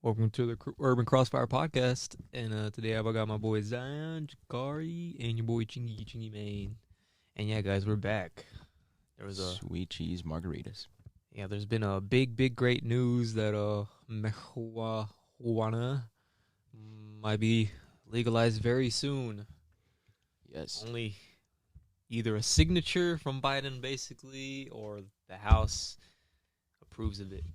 Welcome to the Urban Crossfire Podcast, and today I've got my boy Zion, Jakari, and your boy Chingy Main. And yeah, guys, we're back. There was a Sweet cheese margaritas. there's been a big great news that marijuana might be legalized very soon. Yes. Only either a signature from Biden, basically, or the House approves of it.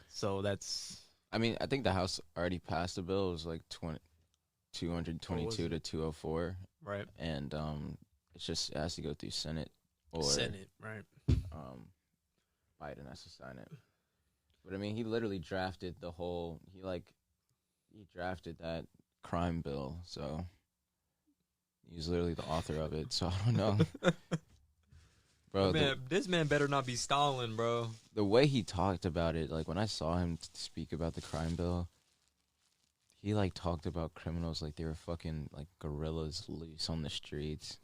So that's. I mean, I think the House already passed a bill. It was like 222 to 204. Right. And it has to go through Senate or Senate, right. Biden has to sign it. But I mean, he literally drafted he drafted that crime bill. So he's literally the author of it. So I don't know. Bro, this man better not be stalling, bro. the way he talked about it, like when I saw him speak about the crime bill, he like talked about criminals like they were fucking like gorillas loose on the streets.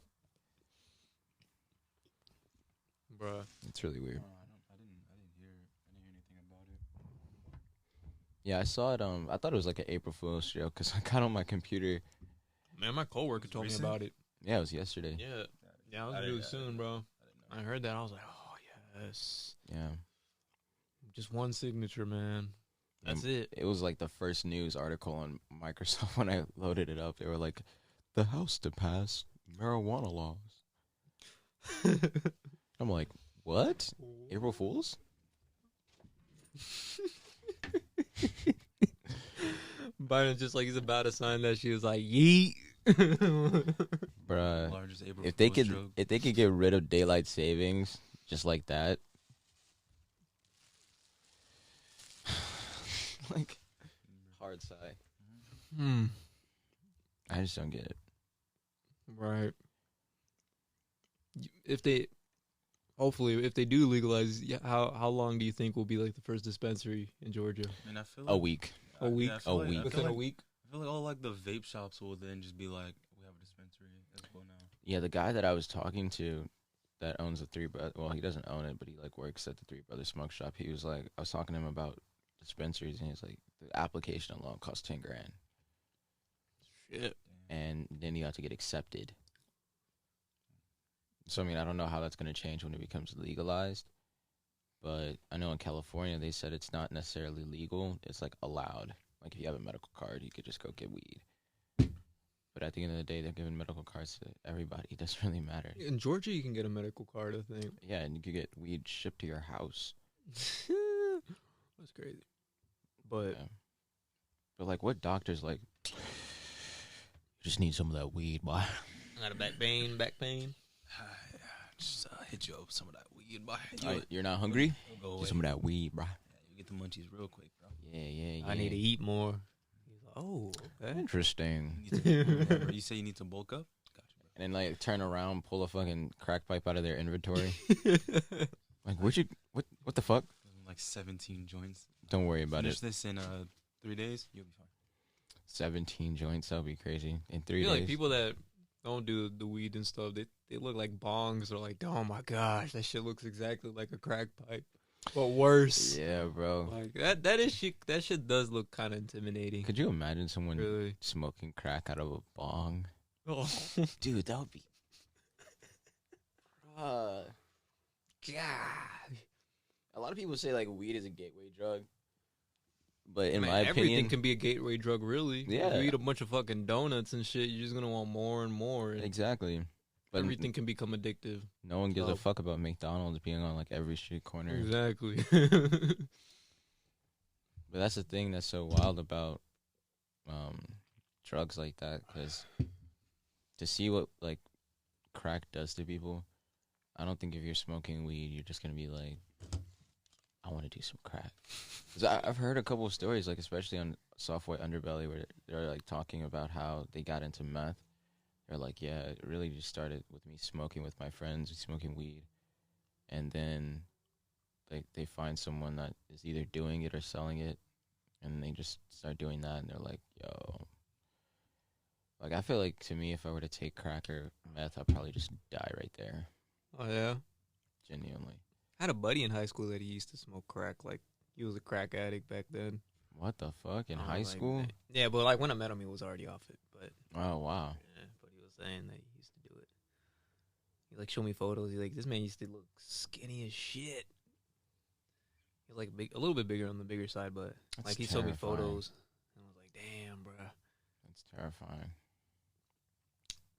Bro. It's really weird. I didn't hear anything about it. Yeah, I saw it. I thought it was like an April Fool's joke because I got on my computer. Man, my coworker told me about it. Yeah, it was yesterday. Yeah, it was really soon, bro. I heard that. I was like, oh, yes. Yeah. Just one signature, man. That's it. It was like the first news article on Microsoft when I loaded it up. They were like, the House to pass marijuana laws. I'm like, what? April Fools? Biden's just like he's about to sign that. She was like, yeet. Bruh. Largest April If they Fool's could joke. if they could get rid of daylight savings just like that. Like hard sigh. I just don't get it. Right. If they do legalize, how long do you think will be like the first dispensary in Georgia? And I feel A like, week. A week? I feel A like- week. I feel Within a like- week? I feel like all like the vape shops will then just be like, we have a dispensary. Let's go now. Yeah, the guy that I was talking to that owns the Three Brothers, well, he doesn't own it, but he like works at the Three Brothers Smoke Shop. He was like, I was talking to him about dispensaries, and he's like, the application alone costs $10,000, Shit. and then you have to get accepted. So I mean, I don't know how that's going to change when it becomes legalized, but I know in California they said it's not necessarily legal; it's like allowed. Like if you have a medical card, you could just go get weed. But at the end of the day, they're giving medical cards to everybody. It doesn't really matter. In Georgia, you can get a medical card, I think. Yeah, and you could get weed shipped to your house. That's crazy. But Yeah. But like, what doctor's like? You just need some of that weed, boy. I got a back pain. Just hit you up with some of that weed, boy. You're not hungry? Go away. Get some of that weed, bro. You get the munchies real quick, bro. Yeah. I need to eat more. He's like, oh, okay. Interesting. Remember, you say you need to bulk up? Gotcha, bro. And then like turn around, pull a fucking crack pipe out of their inventory. Like, what the fuck? Like 17 joints. Don't worry about Finish it. this in 3 days, you'll be fine. 17 joints, that'll be crazy. In I 3 feel days. like people that don't do the weed and stuff, they look like bongs. Or like, oh my gosh, that shit looks exactly like a crack pipe, but worse. Yeah, bro. Like that shit does look kind of intimidating. Could you imagine someone Really? smoking crack out of a bong? Oh, Dude, that would be... God. A lot of people say like weed is a gateway drug, but in Man, my everything opinion, can be a gateway drug, really. Yeah. You eat a bunch of fucking donuts and shit, you're just gonna want more and more. And exactly. But everything can become addictive. no one gives Oh. a fuck about McDonald's being on like every street corner. Exactly. But that's the thing that's so wild about drugs like that, because to see what like crack does to people, I don't think if you're smoking weed, you're just gonna be like, I want to do some crack. 'Cause I've heard a couple of stories, like especially on Soft White Underbelly, where they're like talking about how they got into meth. They're like, yeah, it really just started with me smoking with my friends, smoking weed, and then they find someone that is either doing it or selling it, and they just start doing that, and they're like, yo. Like, I feel like, to me, if I were to take crack or meth, I'd probably just die right there. Oh yeah. Genuinely. I had a buddy in high school that he used to smoke crack. Like he was a crack addict back then. What the fuck? In I high was like, school? yeah, but like when I met him, he was already off it. But Oh, wow. yeah, but he was saying that he used to do it. He like showed me photos. He's like, this man used to look skinny as shit. He was like big, a little bit bigger on the bigger side, but That's like he showed me terrifying. photos, and I was like, damn, bro. That's terrifying.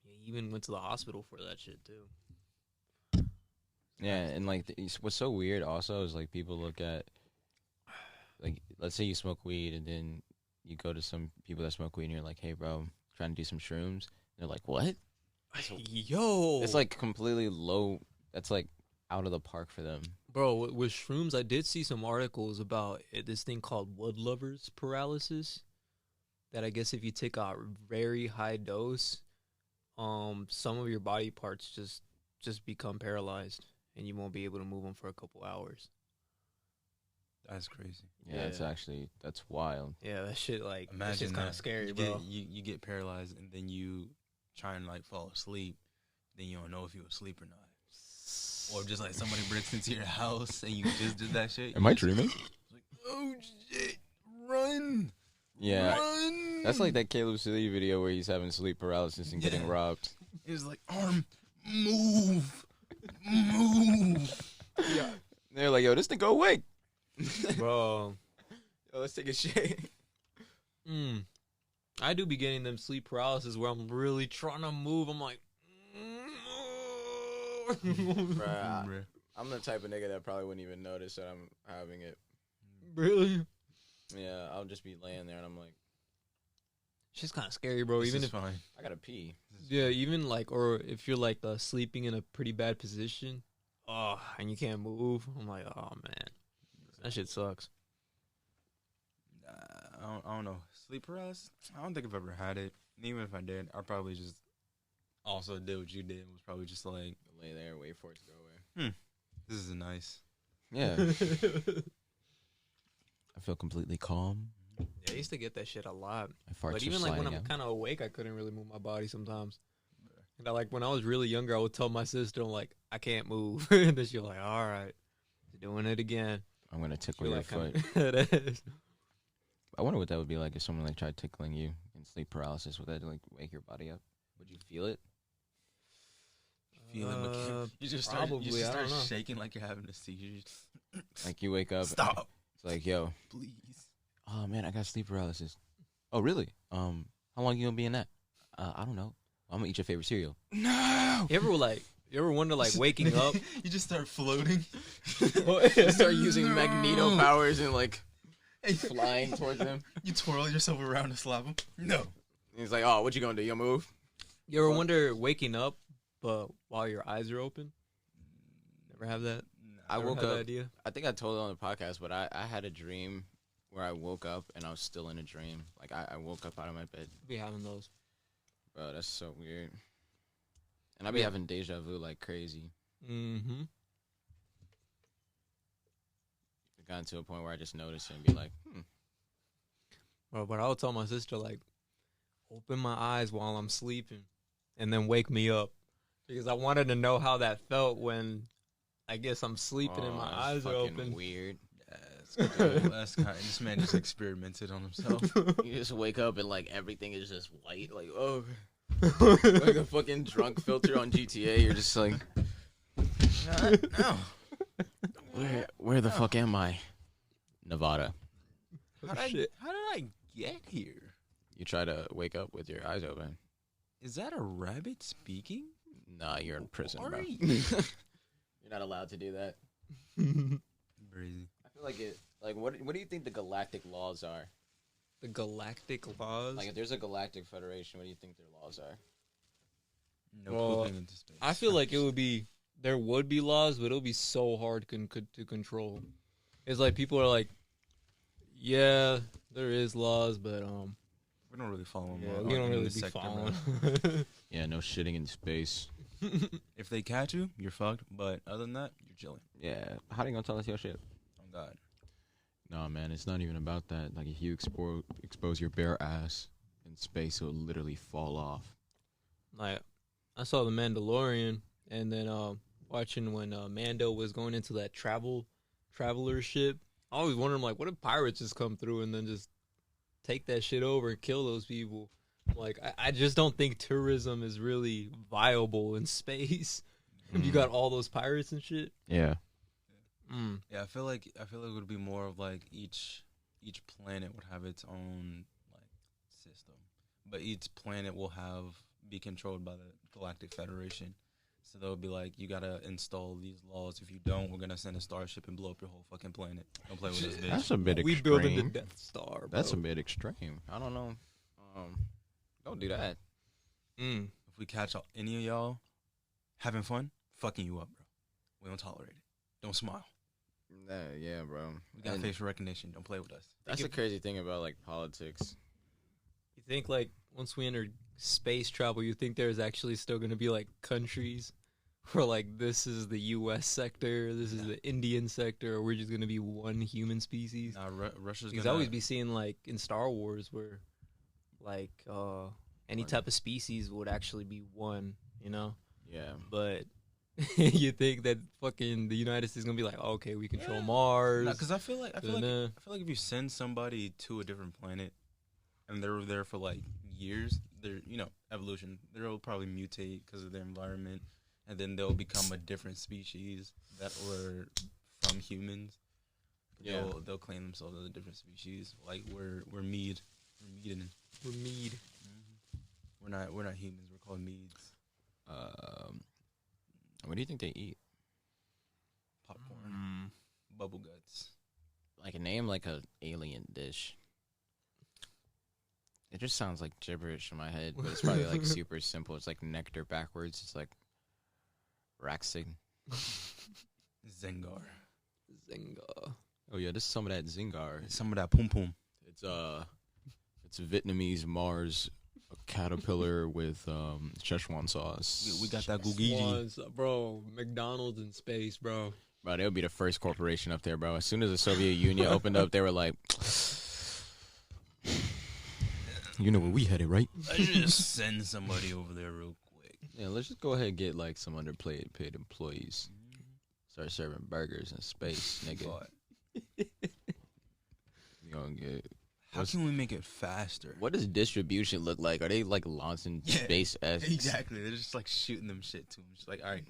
Yeah, he even went to the hospital for that shit too. Yeah, and like what's so weird also is like people look at, like, let's say you smoke weed and then you go to some people that smoke weed and you're like, hey bro, trying to do some shrooms. They're like, what? Yo, It's like completely low. That's like out of the park for them. bro, with shrooms, I did see some articles about this thing called wood lovers paralysis. That I guess if you take a very high dose, some of your body parts just become paralyzed, and you won't be able to move them for a couple hours. That's crazy. Yeah, it's actually, that's wild. Yeah, that shit like that Imagine shit's kind that. of scary, you bro. you get paralyzed and then you try and like fall asleep. Then you don't know if you asleep or not. Or just like somebody breaks into your house and you just did that shit. Am I dreaming? Like, oh shit, run! Yeah. Run! That's like that Caleb Silly video where he's having sleep paralysis and getting Yeah. robbed. It was like, arm, move. Yeah, They're like, yo, this thing go awake. bro. Yo, let's take a shit. I do be getting them sleep paralysis where I'm really trying to move. I'm like, Bruh, I'm the type of nigga that probably wouldn't even notice that I'm having it. really? Yeah, I'll just be laying there and I'm like, Shit's kind of scary, bro. This Even is if fine. I gotta pee. yeah, even like, or if you're like sleeping in a pretty bad position, and you can't move, I'm like, oh man, that shit sucks. I don't know. Sleep paralysis? I don't think I've ever had it. And even if I did, I probably just also did what you did. Was probably just like, Lay there, wait for it to go away. this is nice. Yeah. I feel completely calm. Yeah, I used to get that shit a lot. My farts But are even like when sliding I'm out. kind of awake, I couldn't really move my body sometimes. And I, like when I was really younger, I would tell my sister, I'm like, I can't move. And then she'll like, all right, doing it again. I'm gonna tickle She'll, your like, foot. it is. I wonder what that would be like if someone like tried tickling you in sleep paralysis. Would that like wake your body up? Would you feel it? Feeling you just start, probably, you just I start don't know. shaking like you're having a seizure. Like you wake up. Stop, It's like, yo, please. oh man, I got sleep paralysis. Oh really? How long you gonna be in that? I don't know. I'm gonna eat your favorite cereal. No. You ever wonder like waking up? You just start floating. Start using magneto No. powers and like flying towards him. You twirl yourself around to slap him. No. He's like, oh, what you gonna do? You gonna move? You ever wonder waking up, but while your eyes are open? Never have that? I Never woke had that up. idea? I think I told it on the podcast, but I had a dream where I woke up and I was still in a dream. Like I woke up out of my bed. Be having those. Bro, that's so weird. And I be having deja vu like crazy. Mm-hmm. It got to a point where I just noticed it and be like, But I would tell my sister, like, open my eyes while I'm sleeping and then wake me up. Because I wanted to know how that felt when I guess I'm sleeping and my that's eyes are fucking open. weird. That's kind of, this man just experimented on himself. You just wake up and like everything is just white. Like, oh, like a fucking drunk filter on GTA. You're just like, No. where the fuck am I? Nevada. How Shit. did I get here? You try to wake up with your eyes open. Is that a rabbit speaking? Nah, you're in prison, Are bro. you? You're not allowed to do that. Crazy. I feel like it. Like, what do you think the galactic laws are? The galactic laws? Like, if there's a galactic federation, what do you think their laws are? No Well, pooping into space. I feel like there would be laws, but it'll be so hard to control. It's like people are like, yeah, there is laws, but we don't really follow them. yeah, we don't really be following. Yeah, no shitting in space. If they catch you, you're fucked. But other than that, you're chilling. Yeah, how they gonna tell us your shit? Oh God. No, man, it's not even about that. Like, if you expose your bare ass in space, it'll literally fall off. Like, I saw The Mandalorian, and then watching when Mando was going into that traveler ship I always wonder, like, what if pirates just come through and then just take that shit over and kill those people? Like, I just don't think tourism is really viable in space. If you got all those pirates and shit. Yeah. Yeah, I feel like it would be more of like each planet would have its own like system, but each planet will be controlled by the Galactic Federation. So they'll be like, you gotta install these laws. If you don't, we're gonna send a starship and blow up your whole fucking planet. Don't play with this bitch. That's a bit extreme. We building the Death Star, bro. That's a bit extreme. I don't know. Don't do that. If we catch any of y'all having fun, fucking you up, bro. We don't tolerate it. Don't smile. Yeah, bro. We got facial recognition. Don't play with us. That's the crazy thing about like politics. You think like once we enter space travel, you think there's actually still going to be like countries where like this is the U.S. sector, this is the Indian sector, or we're just going to be one human species? Nah, Russia's Because gonna I always be seeing like in Star Wars where like any type of species would actually be one, you know? Yeah. But you think that fucking the United States is gonna be like, okay, we control Mars? Because I feel like if you send somebody to a different planet and they're there for like years, they're evolution. They'll probably mutate because of their environment, and then they'll become a different species that were from humans. Yeah, they'll claim themselves as a different species. Like we're mead. We're mead. We're not humans. We're called meads. What do you think they eat? Popcorn, bubble guts. Like a name like a alien dish. It just sounds like gibberish in my head, but it's probably like super simple. It's like nectar backwards. It's like Raxig. Zengar. Oh yeah, this is some of that Zingar. Some of that pum pum. It's Vietnamese Mars caterpillar with Szechuan sauce. We got that Gugiji. Bro, McDonald's in space, bro. Bro, they would be the first corporation up there, bro. As soon as the Soviet Union opened up, they were like, you know where we headed, right? Let's just send somebody over there real quick. Yeah, let's just go ahead and get like some underpaid employees. Start serving burgers in space, nigga. You gonna get... How can we make it faster? What does distribution look like? Are they like launching space as exactly? They're just like shooting them shit to them. Just like, all right,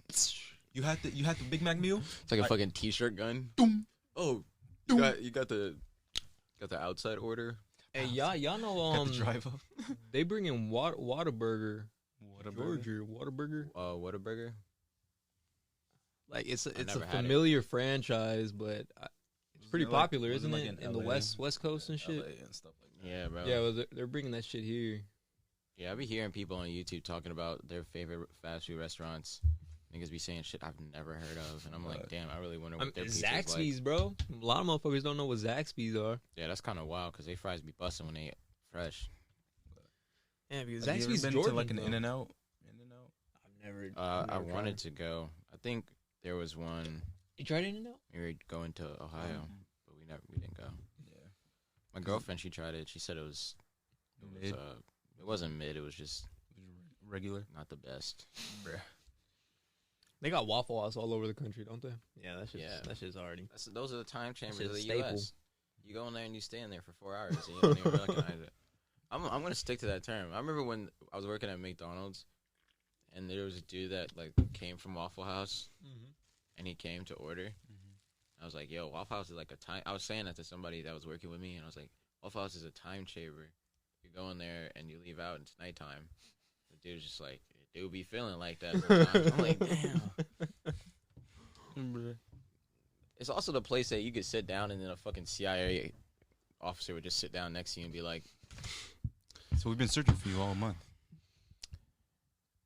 you had the Big Mac meal. It's like a fucking T-shirt gun. Doom. Oh, Doom. you got the outside order. Hey, y'all know drive up. They bring in Whataburger. Whataburger. Whataburger. Like it's a never had familiar franchise, but it's pretty popular, isn't like it? in In the LA? West Coast and shit. LA and stuff like that. Yeah, bro. Yeah, well, they're bringing that shit here. Yeah, I be hearing people on YouTube talking about their favorite fast food restaurants. Niggas be saying shit I've never heard of, and I'm like, damn, I really wonder what their pizza's Zaxby's, like. bro. A lot of motherfuckers don't know what Zaxby's are. Yeah, that's kind of wild because they fries be busting when they fresh. Yeah, because Have you ever Zaxby's been Jordan, to like an though. In-N-Out? I've never. I wanted to go. I think there was one. You tried In-N-Out? We were going to Ohio, but we didn't go. Yeah. My girlfriend, she tried it. She said it wasn't mid. It was just Regular. not the best. Bruh. They got Waffle House all over the country, don't they? Yeah, Yeah. that shit's already. Those are the time chambers That's of a the staple. U.S. You go in there and you stay in there for 4 hours and you don't even recognize it. I'm going to stick to that term. I remember when I was working at McDonald's and there was a dude that like came from Waffle House and he came to order. I was like, yo, Waffle House is like a time. I was saying that to somebody that was working with me and I was like, Waffle House is a time chamber. You go in there and you leave out and it's nighttime. The dude's just like, it would be feeling like that sometimes. I'm like, damn. It's also the place that you could sit down and then a fucking CIA officer would just sit down next to you and be like, So we've been searching for you all month.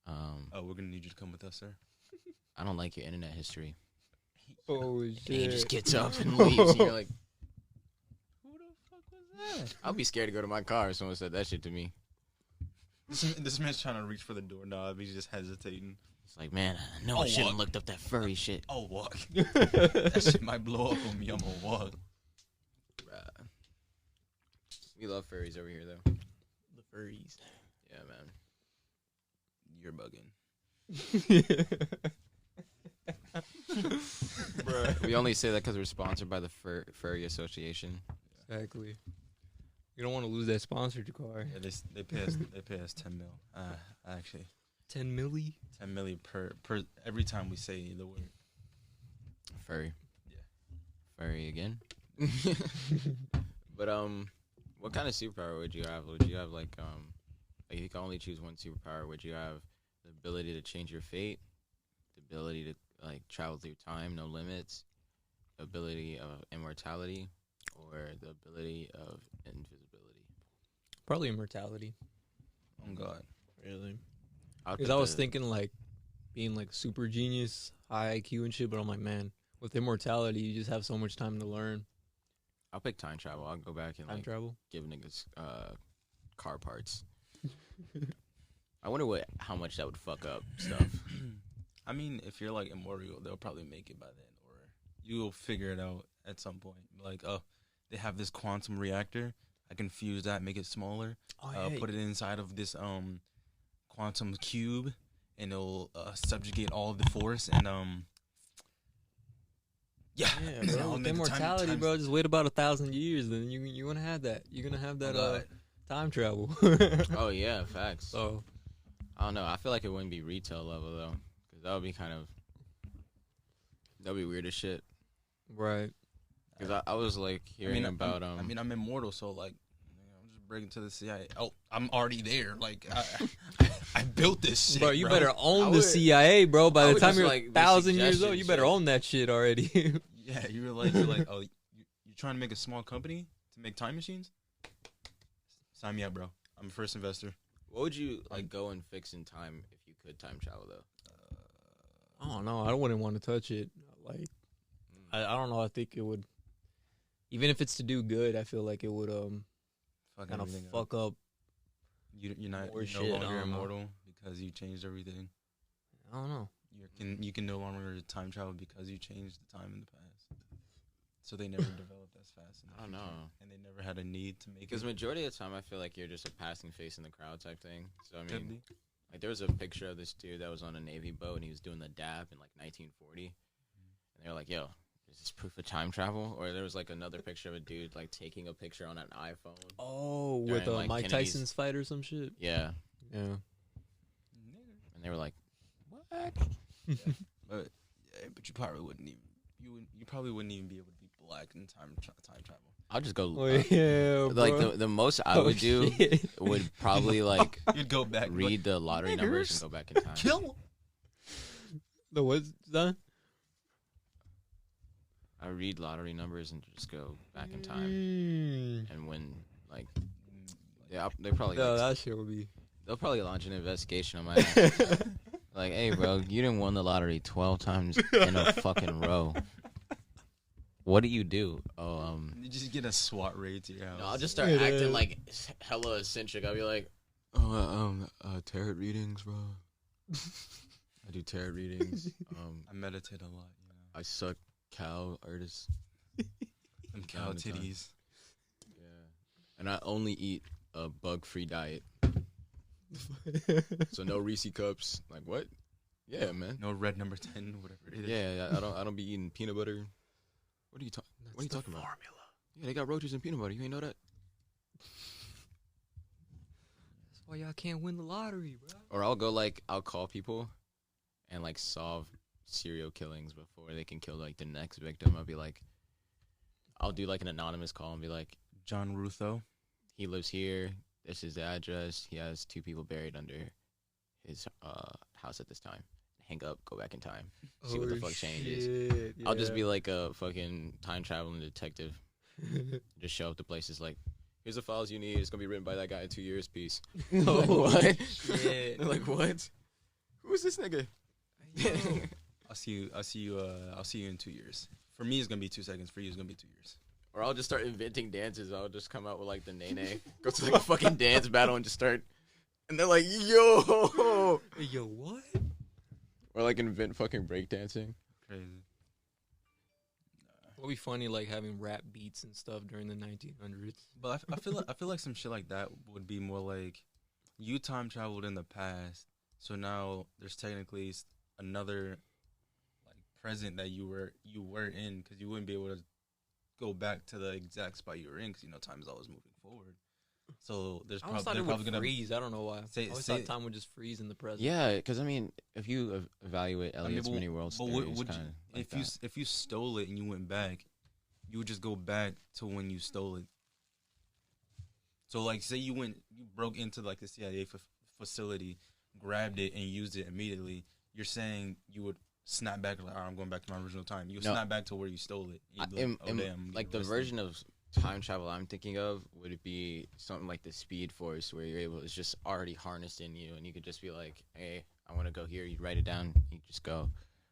We're gonna need you to come with us, sir. I don't like your internet history. Oh And he shit! just gets up and leaves. And you're like, Who the fuck was that? I'll be scared to go to my car if someone said that shit to me. This man's trying to reach for the doorknob. He's just hesitating. It's like, man, I know I shouldn't have looked up that furry shit. I'll walk. That shit might blow up on me. I'm gonna walk. We love furries over here, though. The furries. Yeah, man. You're bugging. We only say that because we're sponsored by the Furry Association. Exactly. You don't want to lose that sponsored car. Yeah, they pay us 10 mil. Actually, 10 milli? 10 milli per every time we say the word Furry. Yeah. Furry again. But what kind of superpower would you have? Would you have like if you could only choose one superpower, would you have the ability to change your fate, the ability to like travel through time, no limits, the ability of immortality, or the ability of invisibility? Probably immortality. Oh God, Really? I'd Because put I was the- thinking like being like super genius, high IQ and shit, but I'm like, man, with immortality, you just have so much time to learn. I'll pick time travel. I'll go back and Time like travel. give niggas car parts. I wonder how much that would fuck up stuff. I mean, if you're like immortal, they'll probably make it by then, or you'll figure it out at some point. Like, oh, they have this quantum reactor. I can fuse that, make it smaller, Oh, put it inside of this quantum cube, and it'll subjugate all of the force. And yeah, yeah, bro. I'll With make the immortality, bro, just wait about 1,000 years, then you gonna have that. You're gonna have that time travel. Oh yeah, facts. So I don't know. I feel like it wouldn't be retail level though, because that would be that'd be weird as shit. right. Because I was like hearing about I'm immortal, so like, I'm just breaking to the CIA. Oh, I'm already there. Like, I built this shit, Bro, you better own I the would- CIA, bro. By I the would time just, you're like, 1,000 be years old, you better suggesting own that shit already. Yeah, you're like, oh, you're trying to make a small company to make time machines? Sign me up, bro. I'm a first investor. What would you like go and fix in time if you could time travel though? I don't know. I wouldn't want to touch it. Like, I don't know. I think it would, even if it's to do good, I feel like it would Fuck kind of everything up. fuck up. You're more no shit, I longer don't know. immortal because you changed everything. I don't know. You can no longer time travel because you changed the time in the past. So they never developed as fast. in the I don't future, know. and they never had a need to make Because it. majority of the time, I feel like you're just a passing face in the crowd type thing. So I Could mean, be. like there was a picture of this dude that was on a Navy boat and he was doing the dab in like 1940, and they were like, "Yo, is this proof of time travel?" Or there was like another picture of a dude like taking a picture on an iPhone. Oh, During, with like, Mike Kennedy's- Tyson's fight or some shit. Yeah, Yeah. and they were like, "What?" But you probably wouldn't even. You probably wouldn't even be able to be black in time travel. I'll just go. Oh yeah, like bro. the most I would do shit. would probably like You'd go back. read the lottery numbers and go back in time. Kill. The what's done? I read lottery numbers and just go back in time and win. Like, yeah, they probably No, like, that shit would be. they'll probably launch an investigation on my ass. Like, hey, bro, you didn't win the lottery 12 times in a fucking row. What do you do? Oh, You just get a SWAT raid to your house. no, I'll just start Yeah. acting like hella eccentric. I'll be like, tarot readings, bro. I do tarot readings. I meditate a lot. You know, I suck cow artists. them cow Time to time. titties. Yeah. And I only eat a bug-free diet. So no Reese cups. Like what? Yeah, man. No red number 10, whatever it is. Yeah, I don't be eating peanut butter. What are you talking? What are you talking about? Formula. Yeah, they got roaches and peanut butter. You ain't know that? That's why y'all can't win the lottery, bro. Or I'll call people and like solve serial killings before they can kill like the next victim. I'll be like, I'll do like an anonymous call and be like, John Rutho. he lives here. This is the address. He has 2 people buried under his house at this time. Hang up, go back in time, see what the fuck changes. I'll just be like a fucking time traveling detective. Just show up to places like, here's the files you need. It's gonna be written by that guy in 2 years. Peace. Like, what? shit. They're like, what? Who's this nigga? I'll see you in 2 years. For me, it's gonna be 2 seconds. For you, it's gonna be 2 years. Or I'll just start inventing dances. I'll just come out with like the nene, go to like a fucking dance battle and just start. And they're like, yo. Yo, what? Or like invent fucking breakdancing. Crazy. It'd be funny, like having rap beats and stuff during the 1900s. But I feel like some shit like that would be more like you time traveled in the past, so now there's technically another like present that you were in, because you wouldn't be able to go back to the exact spot you were in, because time is always moving forward. So there's I always thought it would freeze. I don't know why. I always thought time would just freeze in the present. Yeah, because I mean, if you evaluate Elliot's mini worlds theory, if you stole it and you went back, you would just go back to when you stole it. So like, say you broke into like the CIA facility, grabbed it and used it immediately. You're saying you would snap back like, I'm going back to my original time. You snap back to where you stole it. Like the version of time travel I'm thinking of would it be something like the Speed Force, where you're able, it's just already harnessed in you, and you could just be like, hey, I want to go here. You write it down, you just go.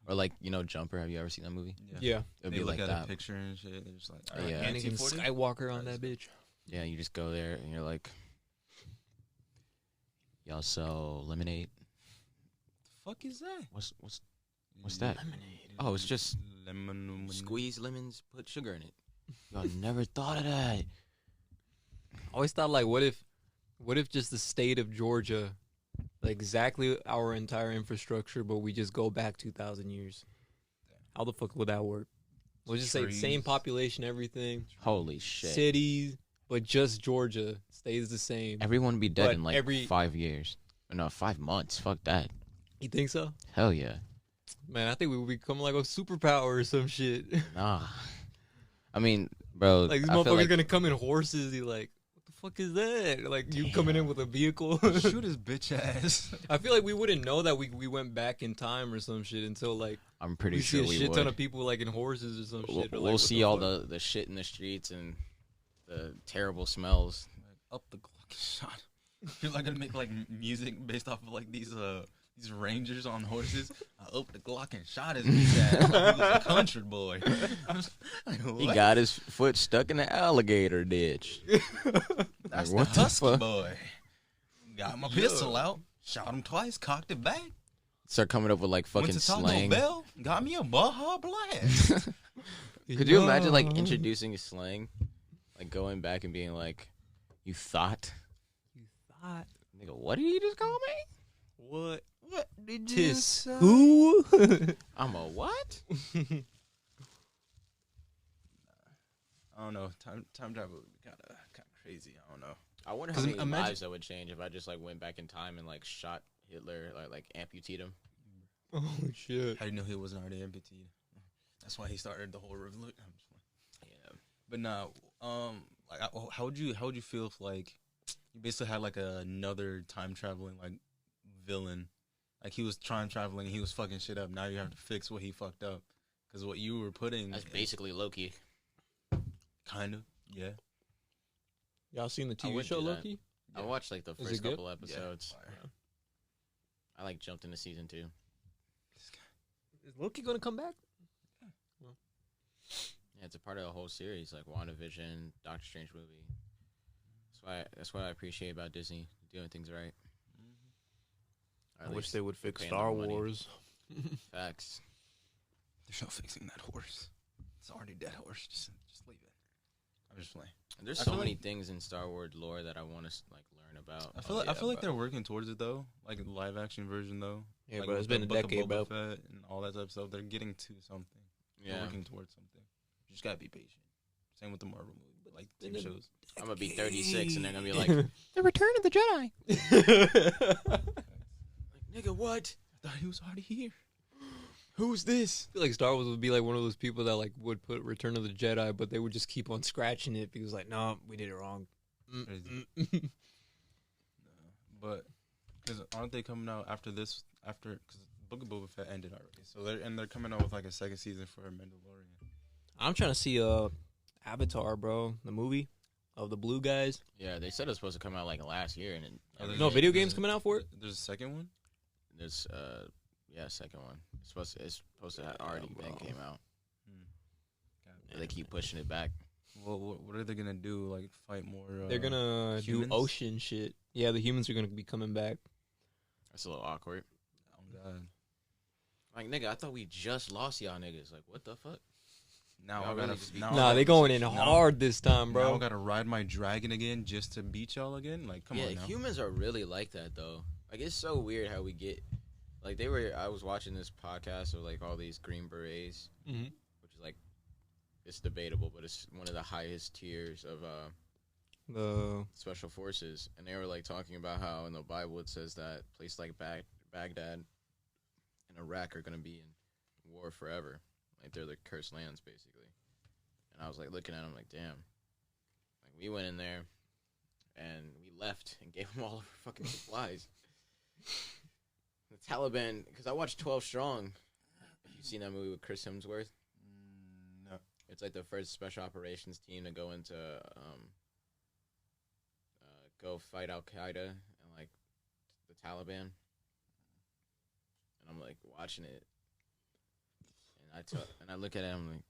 Or like, Jumper. Have you ever seen that movie? Yeah. It'd be like that. A picture and shit. They're just like, all right, yeah. Anakin Skywalker on that bitch. Yeah, you just go there and you're like, y'all sell lemonade. The fuck is that? What's that? Lemonade. Oh, it's just squeeze lemons, put sugar in it. Y'all never thought of that. I always thought, like, what if just the state of Georgia, like exactly our entire infrastructure, but we just go back 2,000 years? How the fuck would that work? We'll just say same population, everything. Holy shit. Cities, but just Georgia stays the same. Everyone would be dead in like 5 years. No, 5 months. Fuck that. You think so? Hell yeah. Man, I think we would become like a superpower or some shit. Nah. I mean, bro. Like, these motherfuckers gonna come in horses. You're like, what the fuck is that? Like, you coming in with a vehicle. Shoot his bitch ass. I feel like we wouldn't know that we went back in time or some shit until, like, I'm pretty sure we see a shit ton of people, like, in horses or some shit. Or, we'll see all the shit in the streets and the terrible smells. Like, up the clock shot. You're like gonna make, like, music based off of, like, these rangers on horses. I up the Glock and shot his ass. Like he was a country boy. Like, he got his foot stuck in the alligator ditch. That's like, the husky boy. Got my pistol out. Shot him twice. Cocked it back. Start coming up with like fucking Went to slang. Taco Bell, got me a Baja Blast. Could you imagine like introducing a slang, like going back and being like, "You thought? Nigga, what did you just call me? What? What did you say? Who? I'm a what? I don't know. Time travel would be kind of crazy. I don't know. I wonder how many lives that would change if I just like went back in time and like shot Hitler, like amputated him. Oh shit! How do you know he wasn't already amputated? That's why he started the whole revolution. Yeah, but now, like, how would you feel if like you basically had like another time traveling like villain? Like, he was time traveling and he was fucking shit up. Now you have to fix what he fucked up. Because what you were putting... That's basically Loki. Kind of, yeah. Y'all seen the TV show Loki? Yeah. I watched, like, the first couple episodes. Yeah. I, like, jumped into season 2. Is Loki going to come back? Yeah. Well. Yeah, it's a part of the whole series. Like, WandaVision, Doctor Strange movie. That's what I appreciate about Disney. Doing things right. I wish they would fix Star Wars. Facts. There's no fixing that horse. It's already dead horse. Just leave it. I'm just playing. And there's so many things in Star Wars lore that I want to like learn about. I feel like they're working towards it though, like the live action version though. Yeah, like, but it's been a decade, bro. And all that type of stuff. They're getting to something. Yeah, they're working towards something. You just gotta be patient. Same with the Marvel movie, but like TV shows. I'm gonna be 36, and they're gonna be like, "The Return of the Jedi." Nigga, what? I thought he was already here. Who's this? I feel like Star Wars would be like one of those people that like would put Return of the Jedi, but they would just keep on scratching it because like, no, we did it wrong. But because aren't they coming out after this? Because Book of Boba Fett ended already, so they're coming out with like a second season for Mandalorian. I'm trying to see Avatar, bro, the movie of the blue guys. Yeah, they said it was supposed to come out like last year, and no video games coming out for it. There's a second one. There's second one. It's supposed to have already been came out. Yeah, they keep pushing it back. Well, what are they gonna do? Like fight more? They're gonna do ocean shit. Yeah, the humans are gonna be coming back. That's a little awkward. Oh God! Like nigga, I thought we just lost y'all niggas. Like what the fuck? Now they going in hard this time, bro. Now I gotta ride my dragon again just to beat y'all again. Like come on. Yeah, humans are really like that though. Like it's so weird how we get Like I was watching this podcast of like all these Green Berets, which is like, it's debatable, but it's one of the highest tiers of The special forces, and they were like talking about how in the Bible it says that places like Baghdad and Iraq are gonna be in war forever, like they're the cursed lands basically. And I was like looking at them like, damn, like we went in there and we left and gave them all of our fucking supplies. The Taliban, because I watched 12 Strong. You seen that movie with Chris Hemsworth? No. It's like the first special operations team to go into go fight Al Qaeda and like the Taliban. And I'm like watching it, and I look at it, I'm like,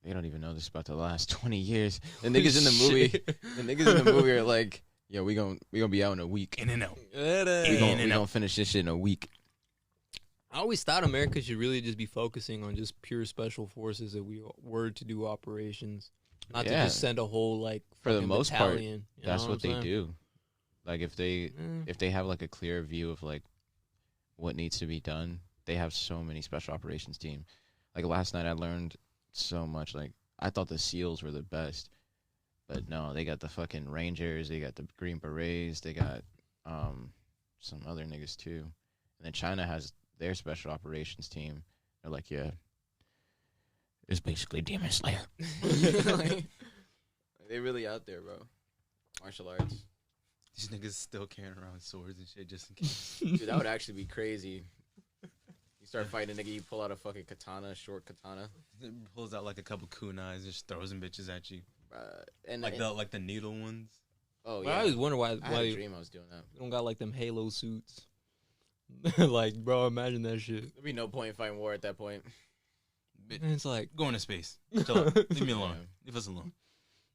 they don't even know this about the last 20 years. The niggas in the movie, are like, yeah, we gonna be out in a week. In and out. We gonna finish this shit in a week. I always thought America should really just be focusing on just pure special forces if we were to do operations, not to just send a whole like for the most part. That's what they do. Like if they have like a clear view of like what needs to be done, they have so many special operations team. Like last night I learned so much. Like I thought the SEALs were the best, but no, they got the fucking Rangers, they got the Green Berets, they got some other niggas too. And then China has their special operations team. They're like, yeah, it's basically Demon Slayer. Like, they really out there, bro. Martial arts. These niggas still carrying around swords and shit just in case. Dude, that would actually be crazy. You start fighting a nigga, you pull out a fucking katana, short katana. It pulls out like a couple kunais and just throws them bitches at you. And like the needle ones. Oh, yeah. I always wonder why I had a dream I was doing that. They don't got like them Halo suits. Like, bro, imagine that shit. There'd be no point in fighting war at that point. And it's like, go into space. Chill out. Leave me alone. Leave us alone.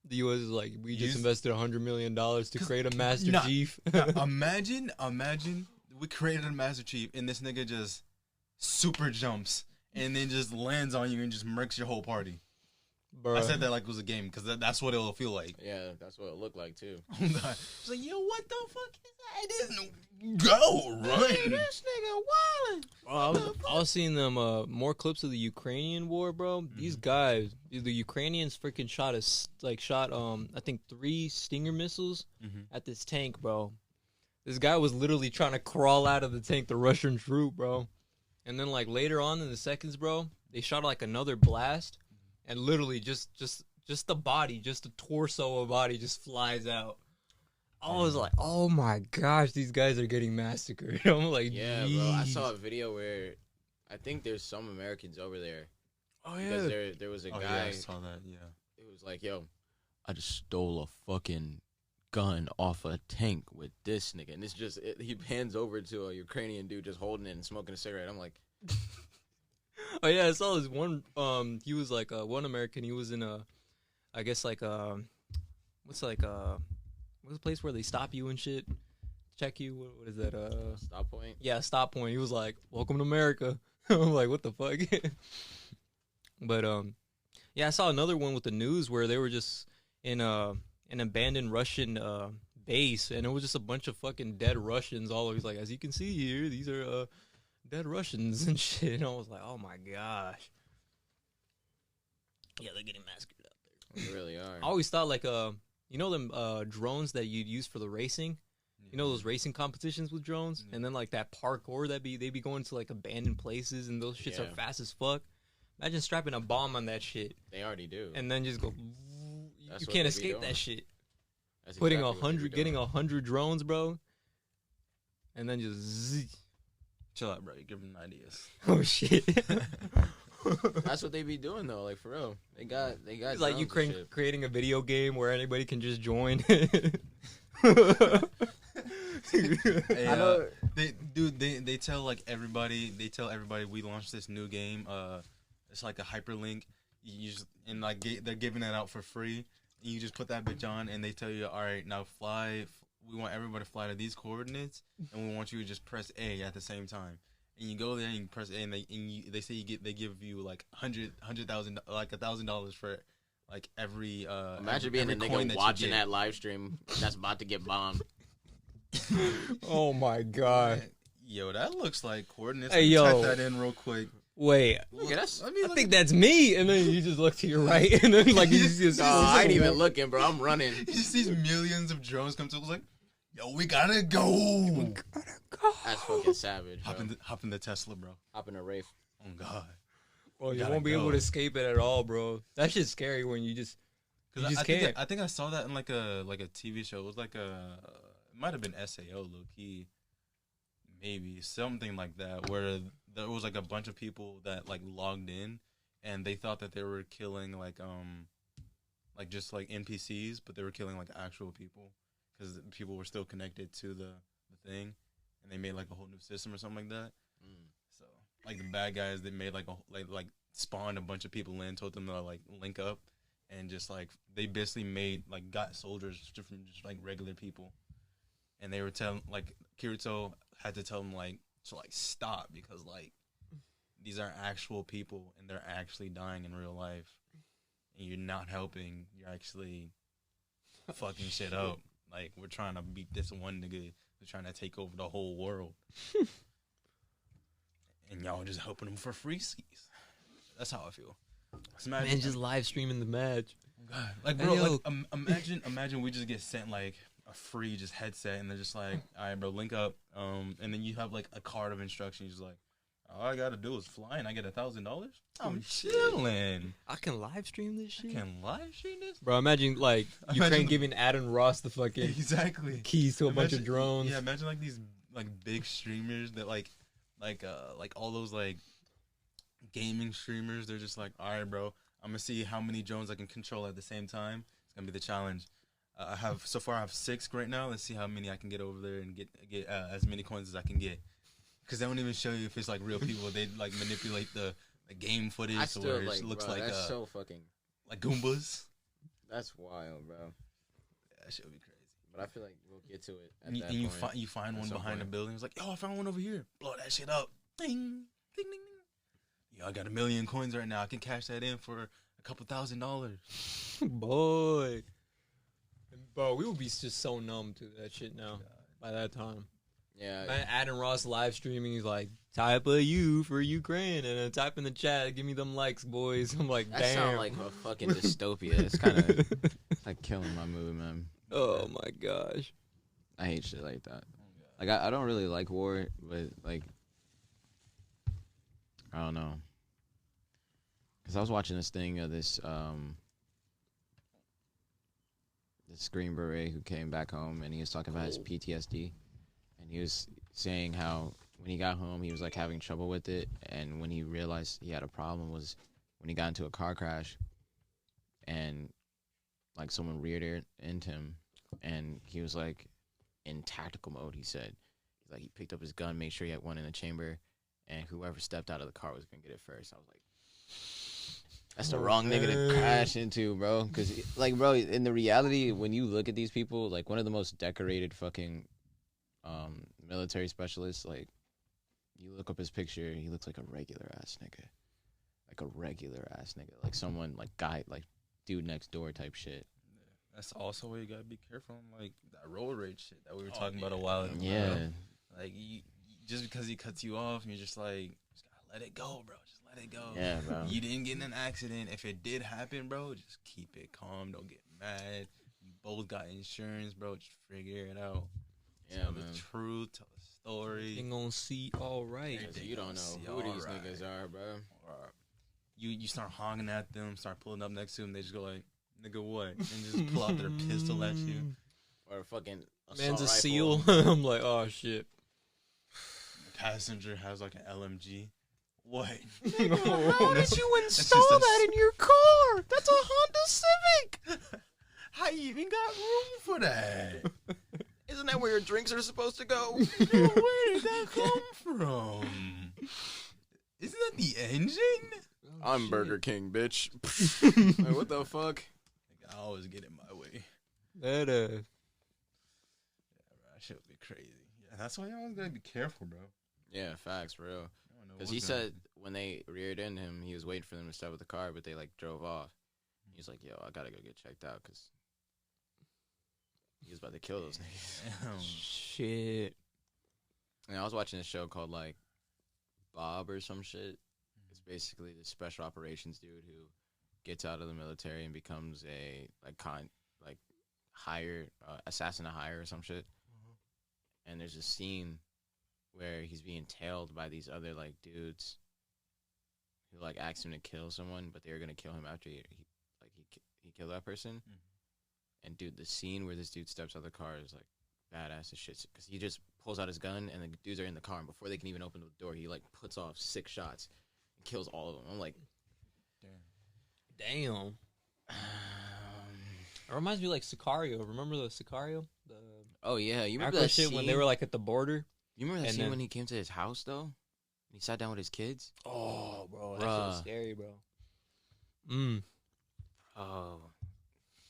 The U.S. is like, we just invested $100 million to create a Master Chief. Imagine we created a Master Chief and this nigga just super jumps and then just lands on you and just murks your whole party. Bruh. I said that like it was a game because that's what it'll feel like. Yeah, that's what it looked like too. It's like, yo, what the fuck is that? It isn't go run. Hey, this nigga wildin'. I was seeing them more clips of the Ukrainian war, bro. Mm-hmm. These guys, the Ukrainians, freaking shot I think 3 Stinger missiles at this tank, bro. This guy was literally trying to crawl out of the tank, the Russian troop, bro. And then like later on in the seconds, bro, they shot like another blast. And literally, just the body, just the torso of body just flies out. I was like, oh my gosh, these guys are getting massacred. I'm like, yeah, geez. Bro. I saw a video where I think there's some Americans over there. Oh, yeah. Because there was a guy. Yeah, I saw that, yeah. It was like, yo, I just stole a fucking gun off a tank with this nigga. And he pans over to a Ukrainian dude just holding it and smoking a cigarette. I'm like... Oh yeah, I saw this one. He was like one American. He was in I guess like what's the place where they stop you and shit, check you? What is that? Stop point. Yeah, stop point. He was like, "Welcome to America." I'm like, what the fuck? But yeah, I saw another one with the news where they were just in an abandoned Russian base, and it was just a bunch of fucking dead Russians all over. He's like, as you can see here, these are dead Russians and shit. And I was like, oh my gosh. Yeah, they're getting massacred out there. They really are. I always thought like you know them drones that you'd use for the racing? You know those racing competitions with drones? And then like that parkour they be going to like abandoned places and those shits are fast as fuck. Imagine strapping a bomb on that shit. They already do. And then just go you can't escape that shit. That's Putting exactly getting 100 drones, bro. And then just zzz. Chill out, bro. You give them ideas. Oh shit. That's what they be doing though, like for real. They got It's like Ukraine creating a video game where anybody can just join. They tell like everybody. They tell everybody we launched this new game. It's like a hyperlink. You just and like they're giving it out for free. And you just put that bitch on, and they tell you, all right, now fly. We want everybody to fly to these coordinates, and we want you to just press A at the same time. And you go there and you press A, and they say they give you like $100,000, like $1,000 for like every. Imagine being a nigga watching that live stream that's about to get bombed. Oh my god! Yo, that looks like coordinates. Hey, Let me yo. type that in real quick. Wait, Look, that's. Let me I look think at- that's me. And then you just look to your right, and then like you just. No, I ain't even looking, bro. I'm running. You just these millions of drones come to us like, yo, we gotta go. That's fucking savage, bro. Hop in the Tesla, bro. Hop in a Wraith. Oh God. Bro, you Gotta won't be go. able to escape it at all, bro. That shit's scary when you just. You Cause just I think can't. I think I saw that in like a TV show. It was like it might have been SAO, low key, maybe something like that, where there was like a bunch of people that like logged in, and they thought that they were killing like just like NPCs, but they were killing like actual people because people were still connected to the thing, and they made like a whole new system or something like that. So like the bad guys, they made like spawned a bunch of people in, told them to like link up. And just like they basically made like got soldiers from just like regular people, and they were telling like Kirito had to tell them like to like stop because like these are actual people and they're actually dying in real life, and you're not helping. You're actually fucking shit up. Like we're trying to beat this one nigga who's trying to take over the whole world, and y'all just helping him for free skis. That's how I feel. Man, just live streaming the match. God. Like, Hey, bro, yo. like, imagine we just get sent like a free just headset, and they're just like, all right, bro, link up, and then you have like a card of instructions. Just like, all I gotta do is fly, and I get $1,000. I'm chilling. I can live stream this I shit. can live stream this. Bro, imagine like Ukraine Imagine- giving Adam Ross the fucking Exactly. keys to a bunch of Imagine- drones. Yeah, imagine like these like big streamers that like all those like gaming streamers. They're just like, all right, bro, I'm gonna see how many drones I can control at the same time. It's gonna be the challenge. I have 6 right now. Let's see how many I can get over there and get as many coins as I can get. Because they don't even show you if it's like real people. They like manipulate the game footage I to still where like, it looks bro, like that's so fucking. like Goombas. That's wild, bro. Yeah, that shit would be crazy. But I feel like we'll get to it at And, that and you point. find At one some behind the point. building. It's like, yo, I found one over here. Blow that shit up. Ding, ding, ding, ding. Yo, I got 1 million coins right now. I can cash that in for a couple $1,000. Boy. Bro, we would be just so numb to that shit now by that time. Yeah, Man, Adam Ross live streaming, he's like, type a U for Ukraine, and then type in the chat, give me them likes, boys. I'm like, that damn. sounds like a fucking dystopia. It's kind of like killing my mood, man. Oh my gosh. I hate shit like that. Like I don't really like war, but like I don't know. Cause I was watching this thing of this Green Beret who came back home, and he was talking about his PTSD, and he was saying how when he got home he was like having trouble with it, and when he realized he had a problem was when he got into a car crash, and like someone reared into him, and he was like in tactical mode. He said, like he picked up his gun, made sure he had one in the chamber, and whoever stepped out of the car was gonna get it first. I was like, that's the wrong nigga to crash into, bro. Because like, bro, in the reality, when you look at these people, like one of the most decorated fucking military specialists, like you look up his picture, he looks like a regular ass nigga, like someone like guy like dude next door type shit. That's also where you gotta be careful on like that road rage shit that we were talking about a while ago. Yeah. Bro. Like you, just because he cuts you off, you're just like, just gotta let it go, bro. Just let it go. Yeah, bro. You didn't get in an accident. If it did happen, bro, just keep it calm. Don't get mad. You both got insurance, bro. Just figure it out. Yeah, tell man. the truth. Tell the story. Ain't gonna see all right. Cause you don't know who these niggas are, bro. Or you start honking at them, start pulling up next to them. They just go like, "Nigga, what?" And just pull out their pistol at you. Or a fucking Man's a assault seal. rifle. I'm like, oh shit. The passenger has like an LMG. What? How did you install that in your car? That's a Honda Civic. How you even got room for that? Isn't that where your drinks are supposed to go? Where did that come from? Isn't that the engine? I'm Burger King, bitch. Like, what the fuck? I always get it my way. That Yeah, bro, that shit would be crazy. Yeah, that's why you always gotta be careful, bro. Yeah, facts, for real. I don't know Because what's he gonna- said when they reared in him, he was waiting for them to stop with the car, but they like drove off. He's like, yo, I gotta go get checked out because he was about to kill those niggas. Damn. shit. And I was watching a show called like Bob or some shit. It's basically this special operations dude who gets out of the military and becomes a like hire assassin to hire or some shit. And there's a scene where he's being tailed by these other like dudes who like asked him to kill someone, but they were gonna kill him after he killed that person. And dude, the scene where this dude steps out of the car is like badass as shit because he just pulls out his gun and the dudes are in the car, and before they can even open the door, he like puts off 6 shots and kills all of them. I'm like, damn. It reminds me of, like, Sicario. Remember the Sicario? Oh yeah, you remember After that shit scene when they were like at the border? You remember that and scene then- when he came to his house though? He sat down with his kids. Oh, bro, that shit Bruh. was scary, bro. Oh,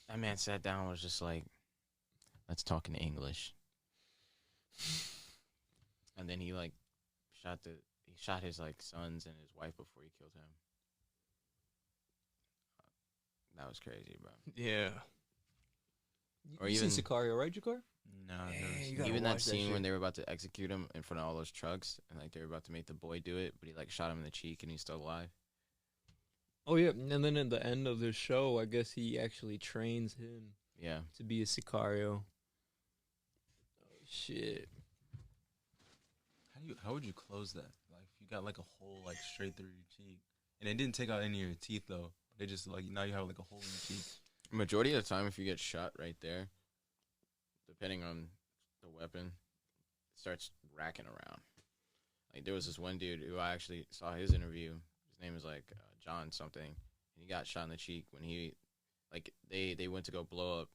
that man sat down and was just like, let's talk in English. And then he like shot his like sons and his wife before he killed him. That was crazy, bro. Yeah. Or You even seen Sicario, right, Jakar? No, you gotta even that watch that scene shit. when they were about to execute him in front of all those trucks, and like they were about to make the boy do it, but he like shot him in the cheek and he's still alive. Oh, yeah. And then in the end of the show, I guess he actually trains him Yeah. to be a Sicario. Oh, shit. How would you close that? Like, if you got like a hole like straight through your cheek, and it didn't take out any of your teeth though. They just like now you have like a hole in your cheek. Majority of the time, if you get shot right there, depending on the weapon, it starts racking around. Like there was this one dude who I actually saw his interview. His name is like John something, and he got shot in the cheek when he, like they went to go blow up,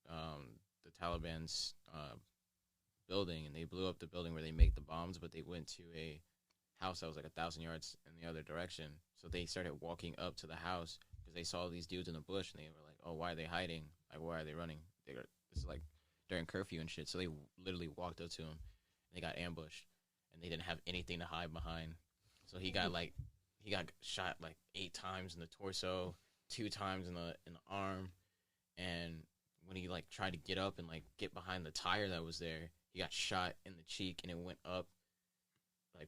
the Taliban's building, and they blew up the building where they make the bombs, but they went to a house that was like 1,000 yards in the other direction. So they started walking up to the house because they saw these dudes in the bush, and they were like, "Oh, why are they hiding? Like, why are they running? This is like during curfew and shit." So they literally walked up to him, and they got ambushed, and they didn't have anything to hide behind. So he got shot like 8 times in the torso, 2 times in the arm, and when he like tried to get up and like get behind the tire that was there, he got shot in the cheek, and it went up, like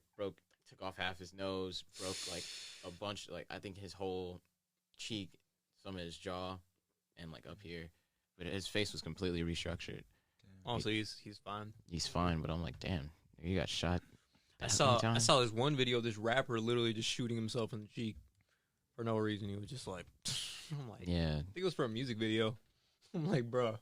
took off half his nose, broke like a bunch, like I think his whole cheek, some of his jaw, and like up here, but his face was completely restructured. Oh, so he's fine. He's fine, but I'm like, damn, you got shot. I saw this one video of this rapper literally just shooting himself in the cheek for no reason. He was just like, I'm like, Yeah. I think it was for a music video. I'm like, bro.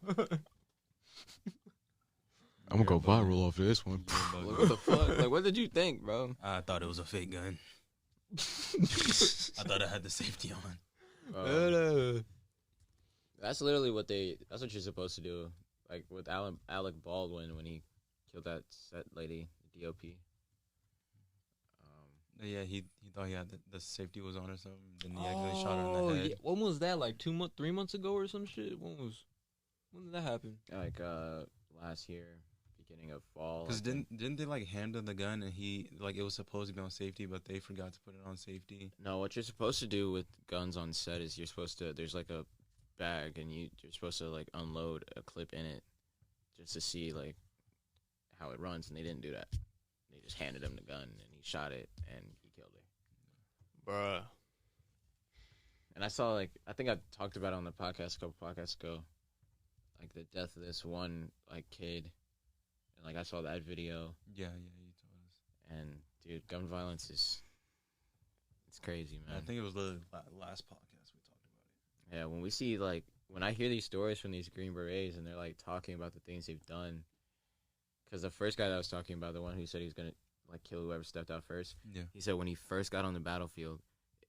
I'm gonna go viral off this one. Like, what the fuck? Like, what did you think, bro? I thought it was a fake gun. I thought I had the safety on. That's literally that's what you're supposed to do. Like with Alec Baldwin when he killed that set lady, the DOP. Yeah, he thought he had the safety was on or something. Then he actually shot her in the head. Yeah. When was that? Like 3 months ago or some shit? When did that happen? Like last year, beginning of fall. Because didn't they like hand him the gun and he like it was supposed to be on safety, but they forgot to put it on safety. No, what you're supposed to do with guns on set is there's like a bag and you're supposed to like unload a clip in it just to see like how it runs, and they didn't do that. They just handed him the gun and he shot it and he killed her. Bruh. And I think I talked about it on the podcast a couple podcasts ago, like the death of this one like kid, and like I saw that video. Yeah, you told us. And dude, gun violence it's crazy, man. I think it was the last podcast we talked about it. Yeah, when I hear these stories from these Green Berets and they're like talking about the things they've done, because the first guy that I was talking about, the one who said he was gonna like kill whoever stepped out first, Yeah. he said when he first got on the battlefield,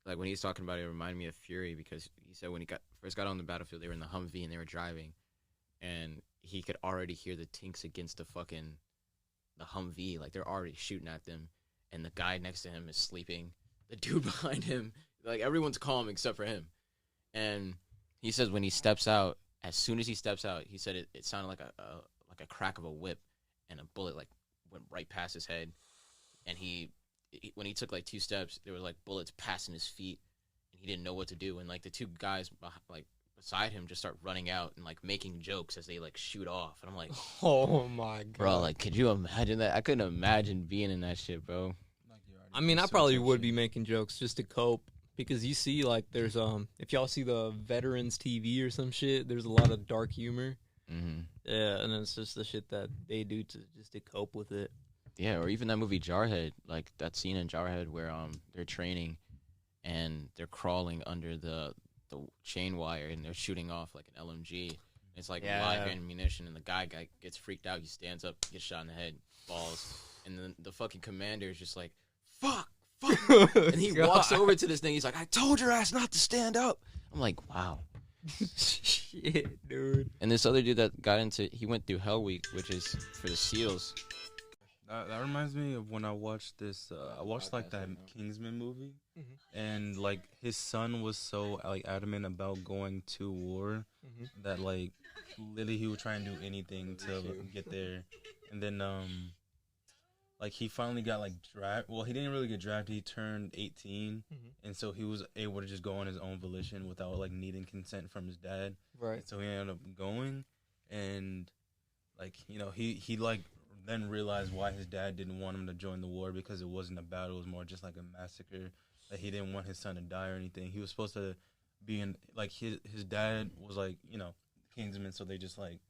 like when he's talking about it, it reminded me of Fury, because he said when he first got on the battlefield, they were in the Humvee and they were driving, and he could already hear the tinks against the Humvee, like they're already shooting at them, and the guy next to him is sleeping, the dude behind him, like everyone's calm except for him, and he says when he steps out, as soon as he steps out, he said it sounded like a crack of a whip, and a bullet like went right past his head, and when he took like 2 steps, there were like bullets passing his feet, and he didn't know what to do, and like the 2 guys beside him just start running out and like making jokes as they like shoot off, and I'm like, Oh my god, bro, like, could you imagine that? I couldn't imagine being in that shit, bro. I mean, I probably would be making jokes just to cope because you see, like, there's if y'all see the Veterans TV or some shit, there's a lot of dark humor. Mm-hmm. Yeah, and it's just the shit that they do to just to cope with it. Yeah, or even that movie Jarhead, like that scene in Jarhead where they're training and they're crawling under the chain wire and they're shooting off like an LMG. It's like live ammunition, and the guy gets freaked out. He stands up, gets shot in the head, falls, and then the fucking commander is just like, fuck, and he walks over to this thing. He's like, I told your ass not to stand up. I'm like, wow. Shit, dude. And this other dude that he went through Hell Week, which is for the SEALs. That reminds me of when I watched this. I watched like that Kingsman movie, and like his son was so like adamant about going to war that like literally he would try and do anything to get there, and then like he finally got like drafted. Well, he didn't really get drafted. He turned 18, and so he was able to just go on his own volition without like needing consent from his dad. Right. And so he ended up going, and like he like then realized why his dad didn't want him to join the war, because it wasn't a battle. It was more just like a massacre. Like he didn't want his son to die or anything. He was supposed to be in like his dad was like Kingsman, so they just like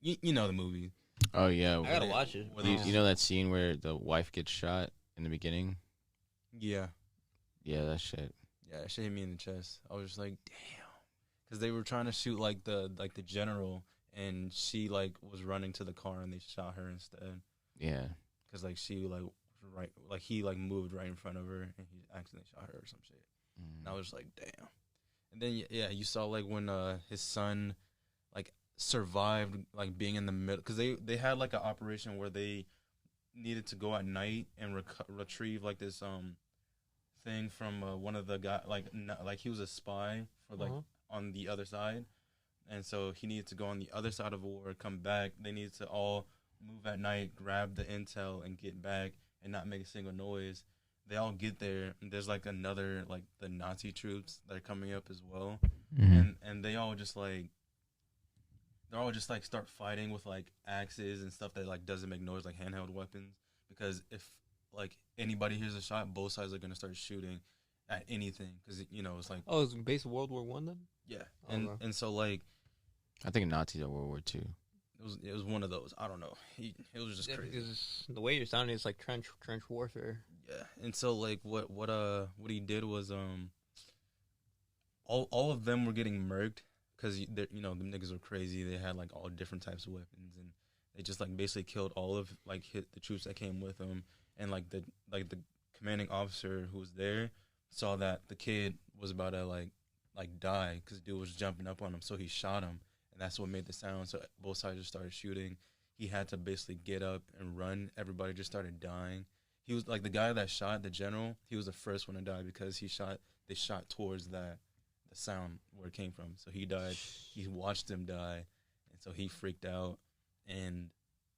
you know the movie. Oh yeah, I gotta watch it. You know that scene where the wife gets shot in the beginning? Yeah, that shit. Yeah, that shit hit me in the chest. I was just like, damn, because they were trying to shoot like the general, and she like was running to the car, and they shot her instead. Yeah, because like she like he like moved right in front of her, and he accidentally shot her or some shit. And I was just like, damn. And then you saw like when his son like survived like being in the middle, because they had like an operation where they needed to go at night and retrieve like this thing from one of the guys, like he was a spy for like on the other side, and so he needed to go on the other side of the war, come back. They needed to all move at night, grab the intel, and get back and not make a single noise. They all get there, and there's like another like the Nazi troops that are coming up as well, and they all just like start fighting with like axes and stuff that like doesn't make noise, like handheld weapons, because if like anybody hears a shot, both sides are gonna start shooting at anything, because it's like, oh, it's based on World War I then. Yeah, and so like I think Nazis are World War II. It was one of those. I don't know. It was just crazy. Because the way you're sounding is like trench warfare. Yeah, and so like what he did was all of them were getting murked, because the niggas were crazy. They had like all different types of weapons, and they just like basically killed all of like hit the troops that came with them. And like the commanding officer who was there saw that the kid was about to like die, because the dude was jumping up on him, so he shot him. That's what made the sound. So both sides just started shooting. He had to basically get up and run. Everybody just started dying. He was like the guy that shot the general. He was the first one to die, because they shot towards the sound where it came from. So he died. He watched them die, and so he freaked out. And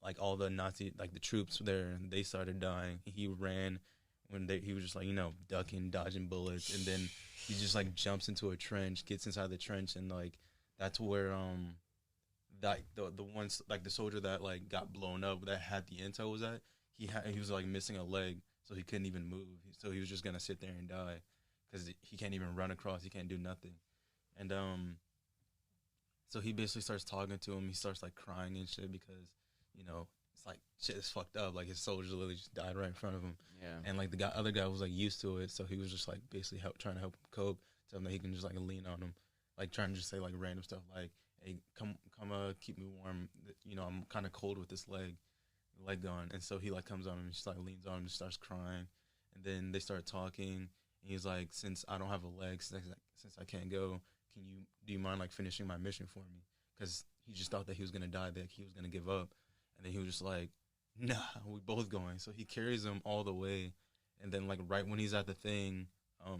like all the Nazi, like the troops there, they started dying. He ran when he was just like ducking, dodging bullets, and then he just like jumps into a trench, gets inside the trench, and like. That's where that the ones like the soldier that like got blown up that had the intel was at. He was like missing a leg, so he couldn't even move. So he was just gonna sit there and die, because he can't even run across. He can't do nothing. And so he basically starts talking to him. He starts like crying and shit, because it's like shit is fucked up. Like his soldier literally just died right in front of him. Yeah. And like the other guy was like used to it, so he was just like basically trying to help him cope. Tell him that he can just like lean on him. Like trying to just say like random stuff like, "Hey, come, keep me warm. I'm kind of cold with this leg on." And so he like comes on him and just like leans on him and starts crying. And then they start talking. And he's like, "Since I don't have a leg, since I can't go, do you mind like finishing my mission for me?" Because he just thought that he was gonna die, that he was gonna give up. And then he was just like, "Nah, we both going." So he carries him all the way. And then like right when he's at the thing.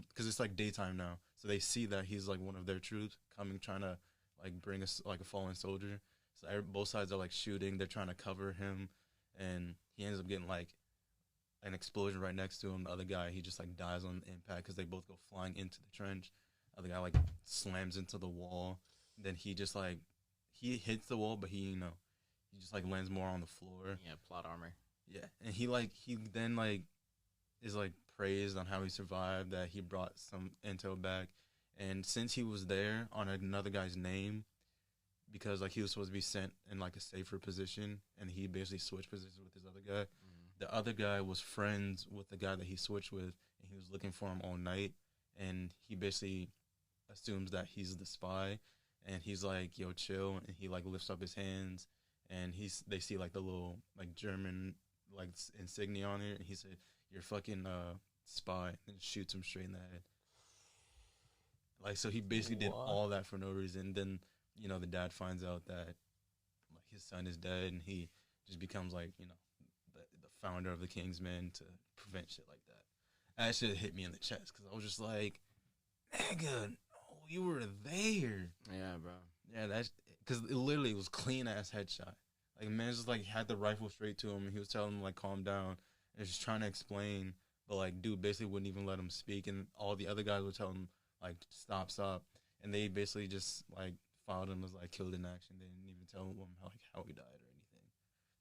Because it's like daytime now, so they see that he's like one of their troops coming, trying to like bring us like a fallen soldier. So both sides are like shooting. They're trying to cover him, and he ends up getting like an explosion right next to him. The other guy, he just like dies on impact, because they both go flying into the trench. other guy like slams into the wall. Then he just like he hits the wall, but he just like lands more on the floor. Yeah, plot armor. Yeah, and he then is like praised on how he survived, that he brought some intel back, and since he was there on another guy's name, because like he was supposed to be sent in like a safer position, and he basically switched positions with his other guy. The other guy was friends with the guy that he switched with, and he was looking for him all night, and he basically assumes that he's the spy, and he's like, "Yo, chill," and he like lifts up his hands, and they see like the little like German like insignia on it, and he said, "You're fucking spy," and shoots him straight in the head. Like, so he basically did all that for no reason. Then the dad finds out that like his son is dead, and he just becomes like the founder of the Kingsmen to prevent shit like that. That shit hit me in the chest because I was just like, nigga, oh, you were there. Yeah, bro. Yeah, that's because it literally was clean ass headshot. Like, man just like had the rifle straight to him, and he was telling him like calm down, and just trying to explain, but like dude basically wouldn't even let him speak, and all the other guys would tell him like stop, and they basically just like filed him as like killed in action. They didn't even tell him how he died or anything.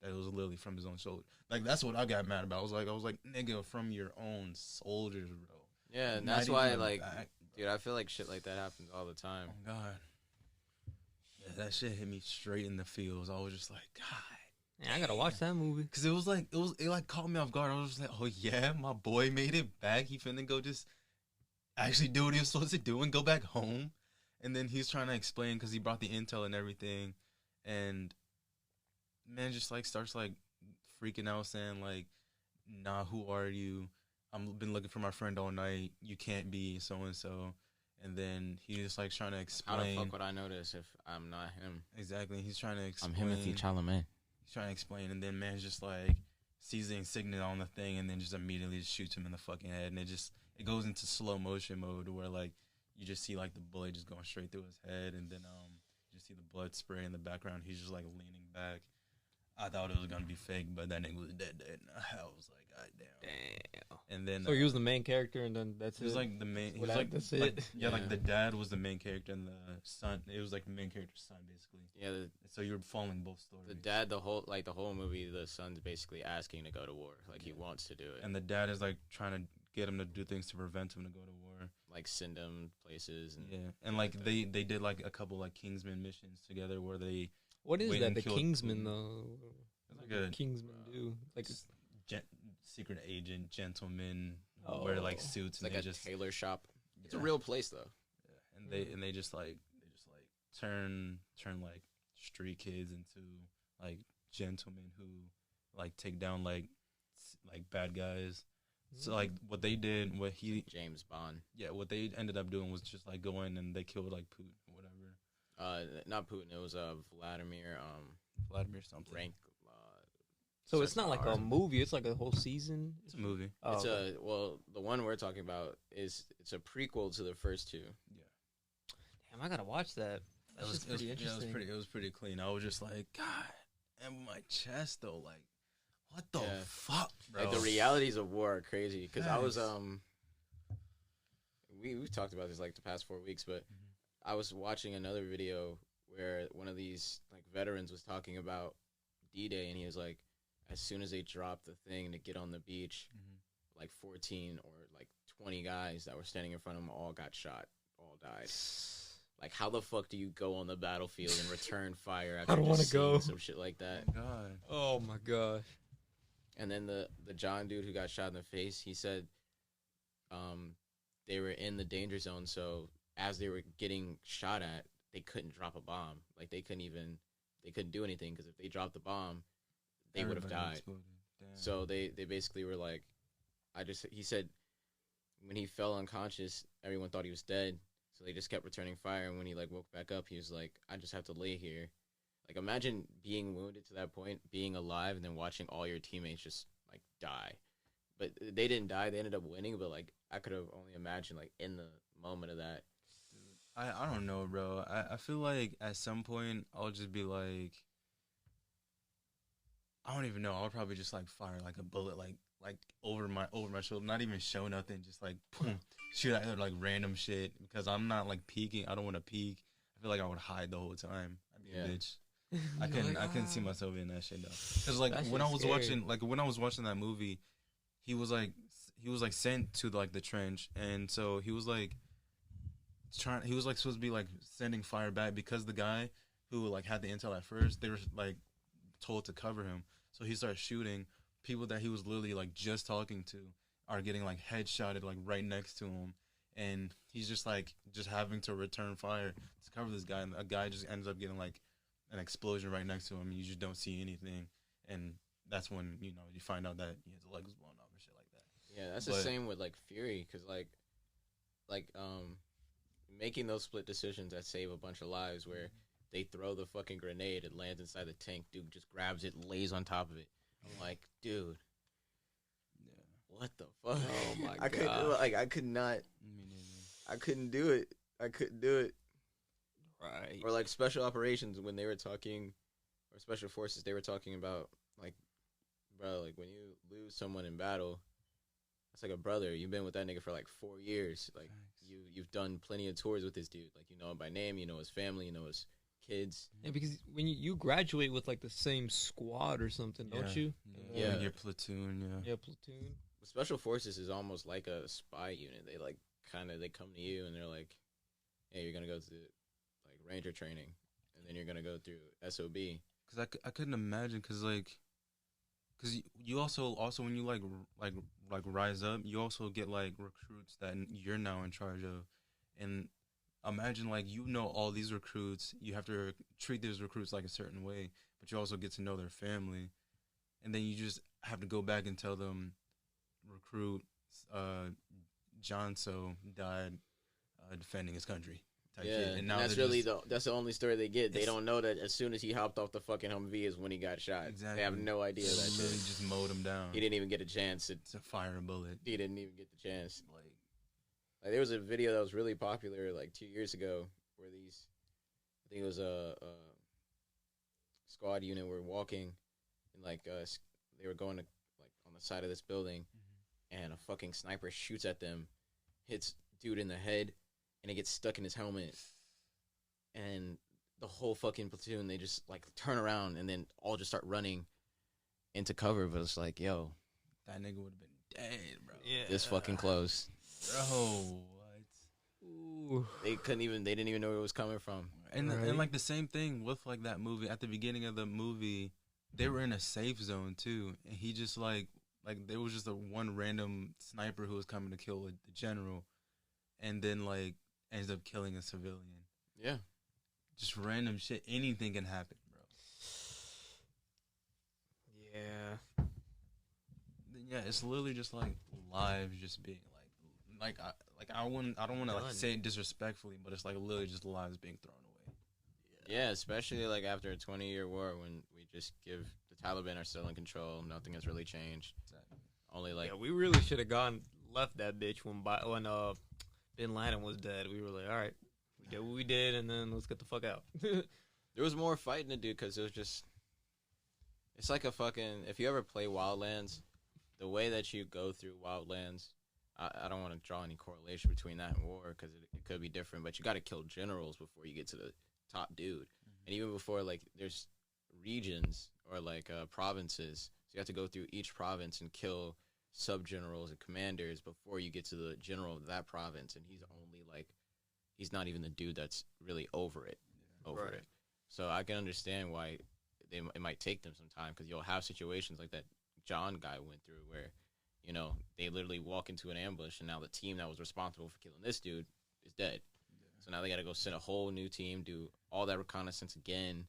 That it was literally from his own shoulder. Like, that's what I got mad about. I was like, nigga, from your own soldiers, bro. Yeah, and that's why like, dude, I feel like shit like that happens all the time. Oh God. Yeah, that shit hit me straight in the feels. I was just like, God. Yeah, I gotta watch that movie. Cause it like caught me off guard. I was just like, oh yeah, my boy made it back. He finna go just actually do what he was supposed to do and go back home. And then he's trying to explain because he brought the intel and everything, and man just like starts like freaking out, saying like, nah, who are you? I've been looking for my friend all night. You can't be so and so. And then he's just like trying to explain. How the fuck would I know this if I'm not him? Exactly. He's trying to explain. I'm Timothy Chalamet. He's trying to explain, and then man's just like sees the insignia on the thing, and then just immediately just shoots him in the fucking head, and it goes into slow motion mode where like you just see like the bullet just going straight through his head, and then you just see the blood spray in the background. He's just like leaning back. I thought it was gonna be fake, but that nigga was dead. And I was like, God damn. And then so he was the main character, and then that's he was like the main. He was like that's it. Yeah, like the dad was the main character, and the son. It was like the main character's son, basically. Yeah. So you were following both stories. The dad, the whole movie, the son's basically asking to go to war. Like, he wants to do it. And the dad is like trying to get him to do things to prevent him to go to war. Like send him places. And and like they did like a couple like Kingsman missions together where they. What is that? The Kingsman though. It's like a Kingsman do like secret agent gentleman who wear like suits, and like a just tailor shop. It's a real place though. Yeah, and they just like turn like street kids into like gentlemen who like take down like bad guys. So like what they did, James Bond. Yeah, what they ended up doing was just like going and they killed like Putin or whatever. Not Putin. It was Vladimir. Vladimir something. Rank. So it's not like a movie. It's like a whole season. It's a movie. Oh, it's the one we're talking about it's a prequel to the first two. Yeah. Damn, I gotta watch that. That was pretty interesting. It was pretty clean. I was just like, God, and my chest though, like, what the fuck, bro? Like, the realities of war are crazy. Because I was we've talked about this like the past 4 weeks, but I was watching another video where one of these like veterans was talking about D-Day, and he was like, as soon as they dropped the thing to get on the beach, like 14 or like 20 guys that were standing in front of him all got shot, all died. Like, how the fuck do you go on the battlefield and return fire after just seeing some shit like that? Oh, God. Oh my gosh. And then the John dude who got shot in the face, he said they were in the danger zone, so as they were getting shot at, they couldn't drop a bomb. Like, they couldn't do anything, because if they dropped the bomb, they would have died. So they basically were like, he said when he fell unconscious, everyone thought he was dead. So they just kept returning fire. And when he like woke back up, he was like, I just have to lay here. Like, imagine being wounded to that point, being alive, and then watching all your teammates just like die. But they didn't die. They ended up winning. But like, I could have only imagined like in the moment of that. I don't know, bro. I feel like at some point I'll just be like, I don't don't even know. I would probably just like fire like a bullet like over my shoulder, not even show nothing, just like boom, shoot at like random shit because I'm not like peeking. I don't want to peek. I feel like I would hide the whole time. I'd be a bitch. I couldn't see myself in that shit though. Cause like when I was watching that movie, he was like sent to like the trench, and so he was like supposed to be like sending fire back because the guy who like had the intel at first, they were like told to cover him. So he started shooting. People that he was literally like just talking to are getting like headshotted like right next to him, and he's just having to return fire to cover this guy, and a guy just ends up getting like an explosion right next to him, and you just don't see anything, and that's when you find out that his leg was blown off and shit like that. Yeah, that's the same with like Fury, because like making those split decisions that save a bunch of lives, where they throw the fucking grenade, it lands inside the tank, dude just grabs it, lays on top of it. I'm like, dude, what the fuck? Oh my god! I could not. I couldn't do it. Right. Or like special operations when they were talking, or special forces, they were talking about like, bro, like when you lose someone in battle, it's like a brother. You've been with that nigga for like 4 years. Like you've done plenty of tours with this dude. Like you know him by name, you know his family, you know his kids. Yeah, because when you graduate with like the same squad or something, don't you? Yeah, your platoon. Yeah, platoon. Special forces is almost like a spy unit. They like they come to you and they're like, hey, you're gonna go through like ranger training, and then you're gonna go through SOB. Because I couldn't imagine, because you also when you like rise up, you also get like recruits that you're now in charge of, and imagine like all these recruits, you have to treat these recruits like a certain way, but you also get to know their family, and then you just have to go back and tell them, recruit John So died defending his country. And now that's really that's the only story they get. They don't know that as soon as he hopped off the fucking Humvee is when he got shot. Exactly. They have no idea that shit. Literally just mowed him down. He didn't even get a chance to fire a bullet. He didn't even get the chance. Like there was a video that was really popular like 2 years ago where I think it was a squad unit were walking, and like they were going to like on the side of this building, and a fucking sniper shoots at them, hits dude in the head, and it gets stuck in his helmet, and the whole fucking platoon, they just like turn around and then all just start running into cover. But it's like, yo, that nigga would have been dead, bro. Yeah, this fucking close. Bro, what? Ooh. They didn't even know where it was coming from. And like the same thing with like that movie. At the beginning of the movie, they were in a safe zone too, and he just like there was just a one random sniper who was coming to kill the general, and then like ends up killing a civilian. Yeah, just random shit. Anything can happen, bro. Yeah. Yeah, it's literally just like lives just being like I don't want to like say it disrespectfully, but it's like literally just lives being thrown away. Yeah, especially like after a 20-year war when we just give the Taliban are still in control, nothing has really changed. Exactly. Only like we really should have left that bitch when Bin Laden was dead. We were like, all right, we did what we did, and then let's get the fuck out. There was more fighting to do because it was just, it's like a fucking, if you ever play Wildlands, the way that you go through Wildlands, I don't want to draw any correlation between that and war because it could be different, but you got to kill generals before you get to the top dude. And even before, like, there's regions or, like, provinces. So you have to go through each province and kill sub-generals and commanders before you get to the general of that province. And he's only, like, he's not even the dude that's really over it. So I can understand why it might take them some time because you'll have situations like that John guy went through where, you know, they literally walk into an ambush and now the team that was responsible for killing this dude is dead. Yeah. So now they got to go send a whole new team, do all that reconnaissance again.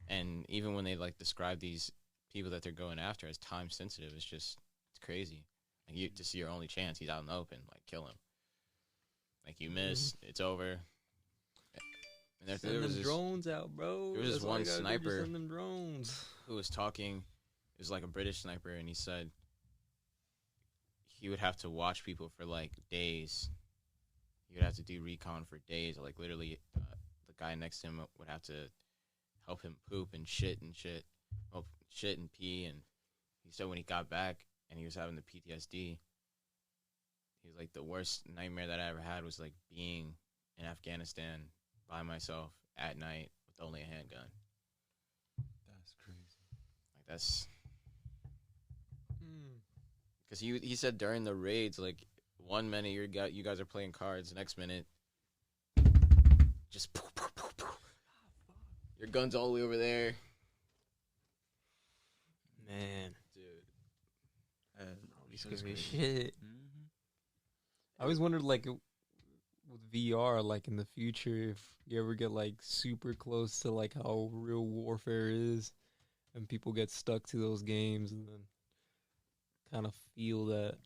And even when they like describe these people that they're going after as time sensitive, it's crazy. Like you to see your only chance, he's out in the open, like kill him. Like you miss, it's over. And Send them drones out, bro. There was this one sniper send them drones. Who was talking. It was like a British sniper, and he said he would have to watch people for like days. He would have to do recon for days. Like literally, the guy next to him would have to help him poop and shit. Well, shit and pee, and he said when he got back and he was having the PTSD, he was like, the worst nightmare that I ever had was like being in Afghanistan by myself at night with only a handgun. That's crazy. Like that's because he said during the raids, like 1 minute you guys are playing cards, next minute just poof, poof, poof, poof. Your gun's all the way over there. Man, Dude. scary shit. I always wondered, like, with VR, like, in the future, if you ever get, like, super close to, like, how real warfare is, and people get stuck to those games, and then kind of feel that.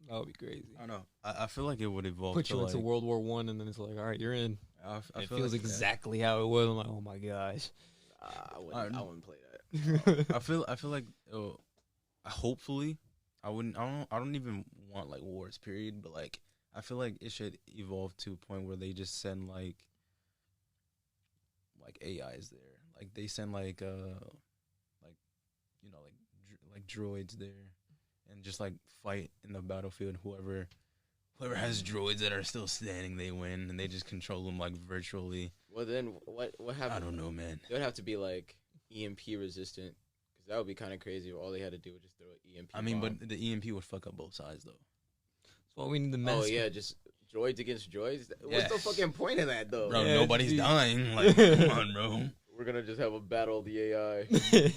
That would be crazy. I don't know. I feel like it would evolve. Put you to into like, World War I, and then it's like, all right, you're in. I It feel feels like, exactly how it was. I'm like, oh my gosh. I wouldn't play that. I feel like hopefully I don't even want like wars period, but like I feel like it should evolve to a point where they just send like AIs there. Like they send like droids there and just like fight in the battlefield. Whoever has droids that are still standing, they win, and they just control them like virtually. Well, then what happened? I don't know, man. They would have to be like EMP resistant, because that would be kind of crazy if all they had to do was just throw an EMP. I mean, bomb. but the EMP would fuck up both sides though. That's why we need the Oh master. yeah, just droids against droids. Yeah. What's the fucking point of that though? Bro, Yeah, nobody's dude. dying. Like, come on, bro. We're gonna just have a battle of the AI. See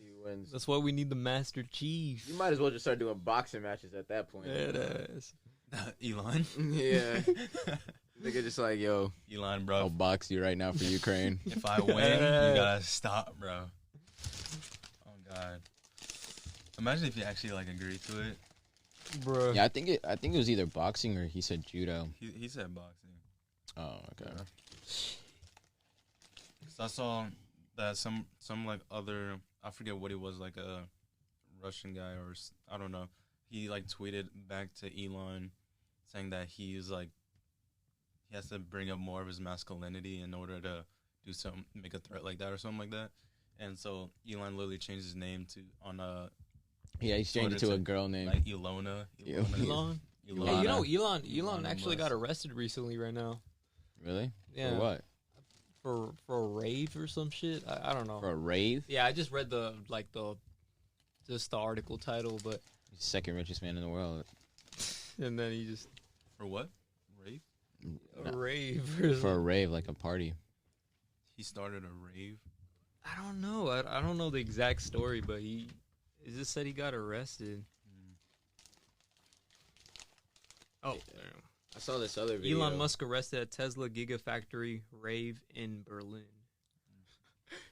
who wins. That's why we need the Master Chief. You might as well just start doing boxing matches at that point. It is. Elon. Yeah. Nigga just like, yo, Elon, bro. I'll box you right now for Ukraine. If I win, you gotta stop, bro. Oh God. Imagine if you actually like agreed to it. Bro. Yeah, I think it was either boxing or he said judo. He said boxing. Oh, okay. Yeah. So I saw that some like other, I forget what it was, like a Russian guy or I don't know. He like tweeted back to Elon saying that he's like he has to bring up more of his masculinity in order to do something, make a threat like that or something like that. And so Elon literally changed his name to Yeah, he changed it to a girl name. like Ilona. Elon. Ilana. Hey, you know, Elon Elon actually Musk. got arrested recently right now. Really? Yeah. For what? For a rave or some shit. I don't know. For a rave? Yeah, I just read the article title, but He's the second richest man in the world. and then he just For what? Rave? a No, rave for a rave, like a party. He started a rave. I don't know. I don't know the exact story, but it just said he got arrested. Oh, damn. I saw this other video. Elon Musk arrested at Tesla Gigafactory rave in Berlin.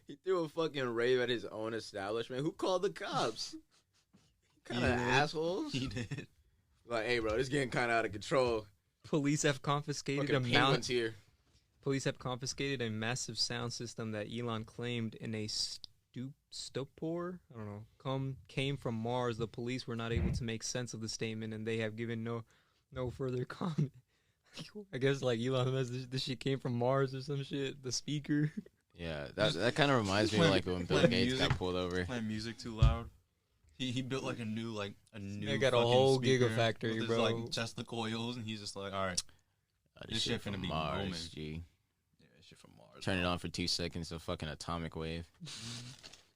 He threw a fucking rave at his own establishment. Who called the cops? Kind of He did. assholes. He did. Like, hey, bro, this getting kind of out of control. Police have confiscated Fucking penguins here. Police have confiscated a massive sound system that Elon claimed in a stupor. I don't know. Came from Mars. The police were not able to make sense of the statement, and they have given no further comment. I guess like Elon Musk, this shit came from Mars or some shit. The speaker. Yeah, that kind of reminds me of like when Bill playing Gates music. got pulled over. Playing music too loud. He built like a new They got a fucking whole speaker gigafactory, with his, bro. like Tesla coils, and he's just like, all right, This shit finna from be Mars, booming. G. yeah, shit from Mars. Turn it on for 2 seconds, a fucking atomic wave.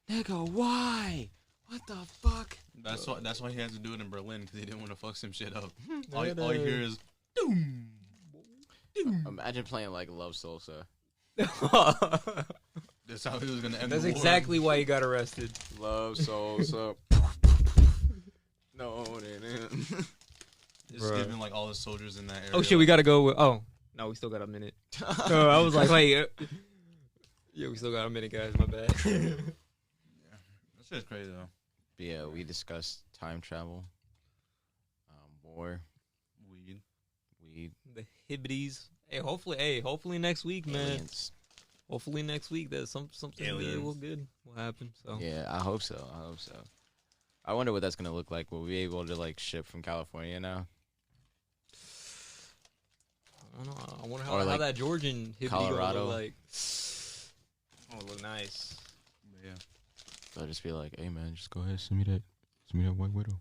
Nigga, why? What the fuck? That's why he had to do it in Berlin, because he didn't want to fuck some shit up. That all you hear is doom. Imagine playing like Love Salsa. That's how he was gonna end. That's the war. exactly why he got arrested. Love Salsa. No, It's Bruh. giving like all the soldiers in that area. Oh shit, we gotta go. Oh no, we still got a minute. So I was like, wait. Yeah, we still got a minute, guys. My bad. That shit's crazy though. But yeah, we discussed time travel, war, Weed. The hibbities. Hopefully next week, man. aliens. Hopefully next week that something really Aliens. good will happen. So Yeah, I hope so. I wonder what that's gonna look like. Will we be able to like ship from California now? I don't know. I wonder Or, how like, that Georgian hibbity Colorado. gonna look like. Oh, look nice. But yeah. They'll just be like, "Hey man, just go ahead, send me that white widow."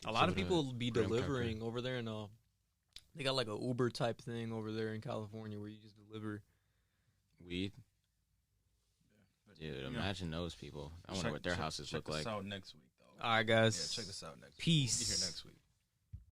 A lot of Some of people the be graham cracker. delivering over there in they got like a Uber type thing over there in California where you just deliver. Weed. Dude, imagine those people. I wonder what their houses look like. Check us out next week, though. All right, guys. Yeah, check us out next week. Peace. We'll be here next week.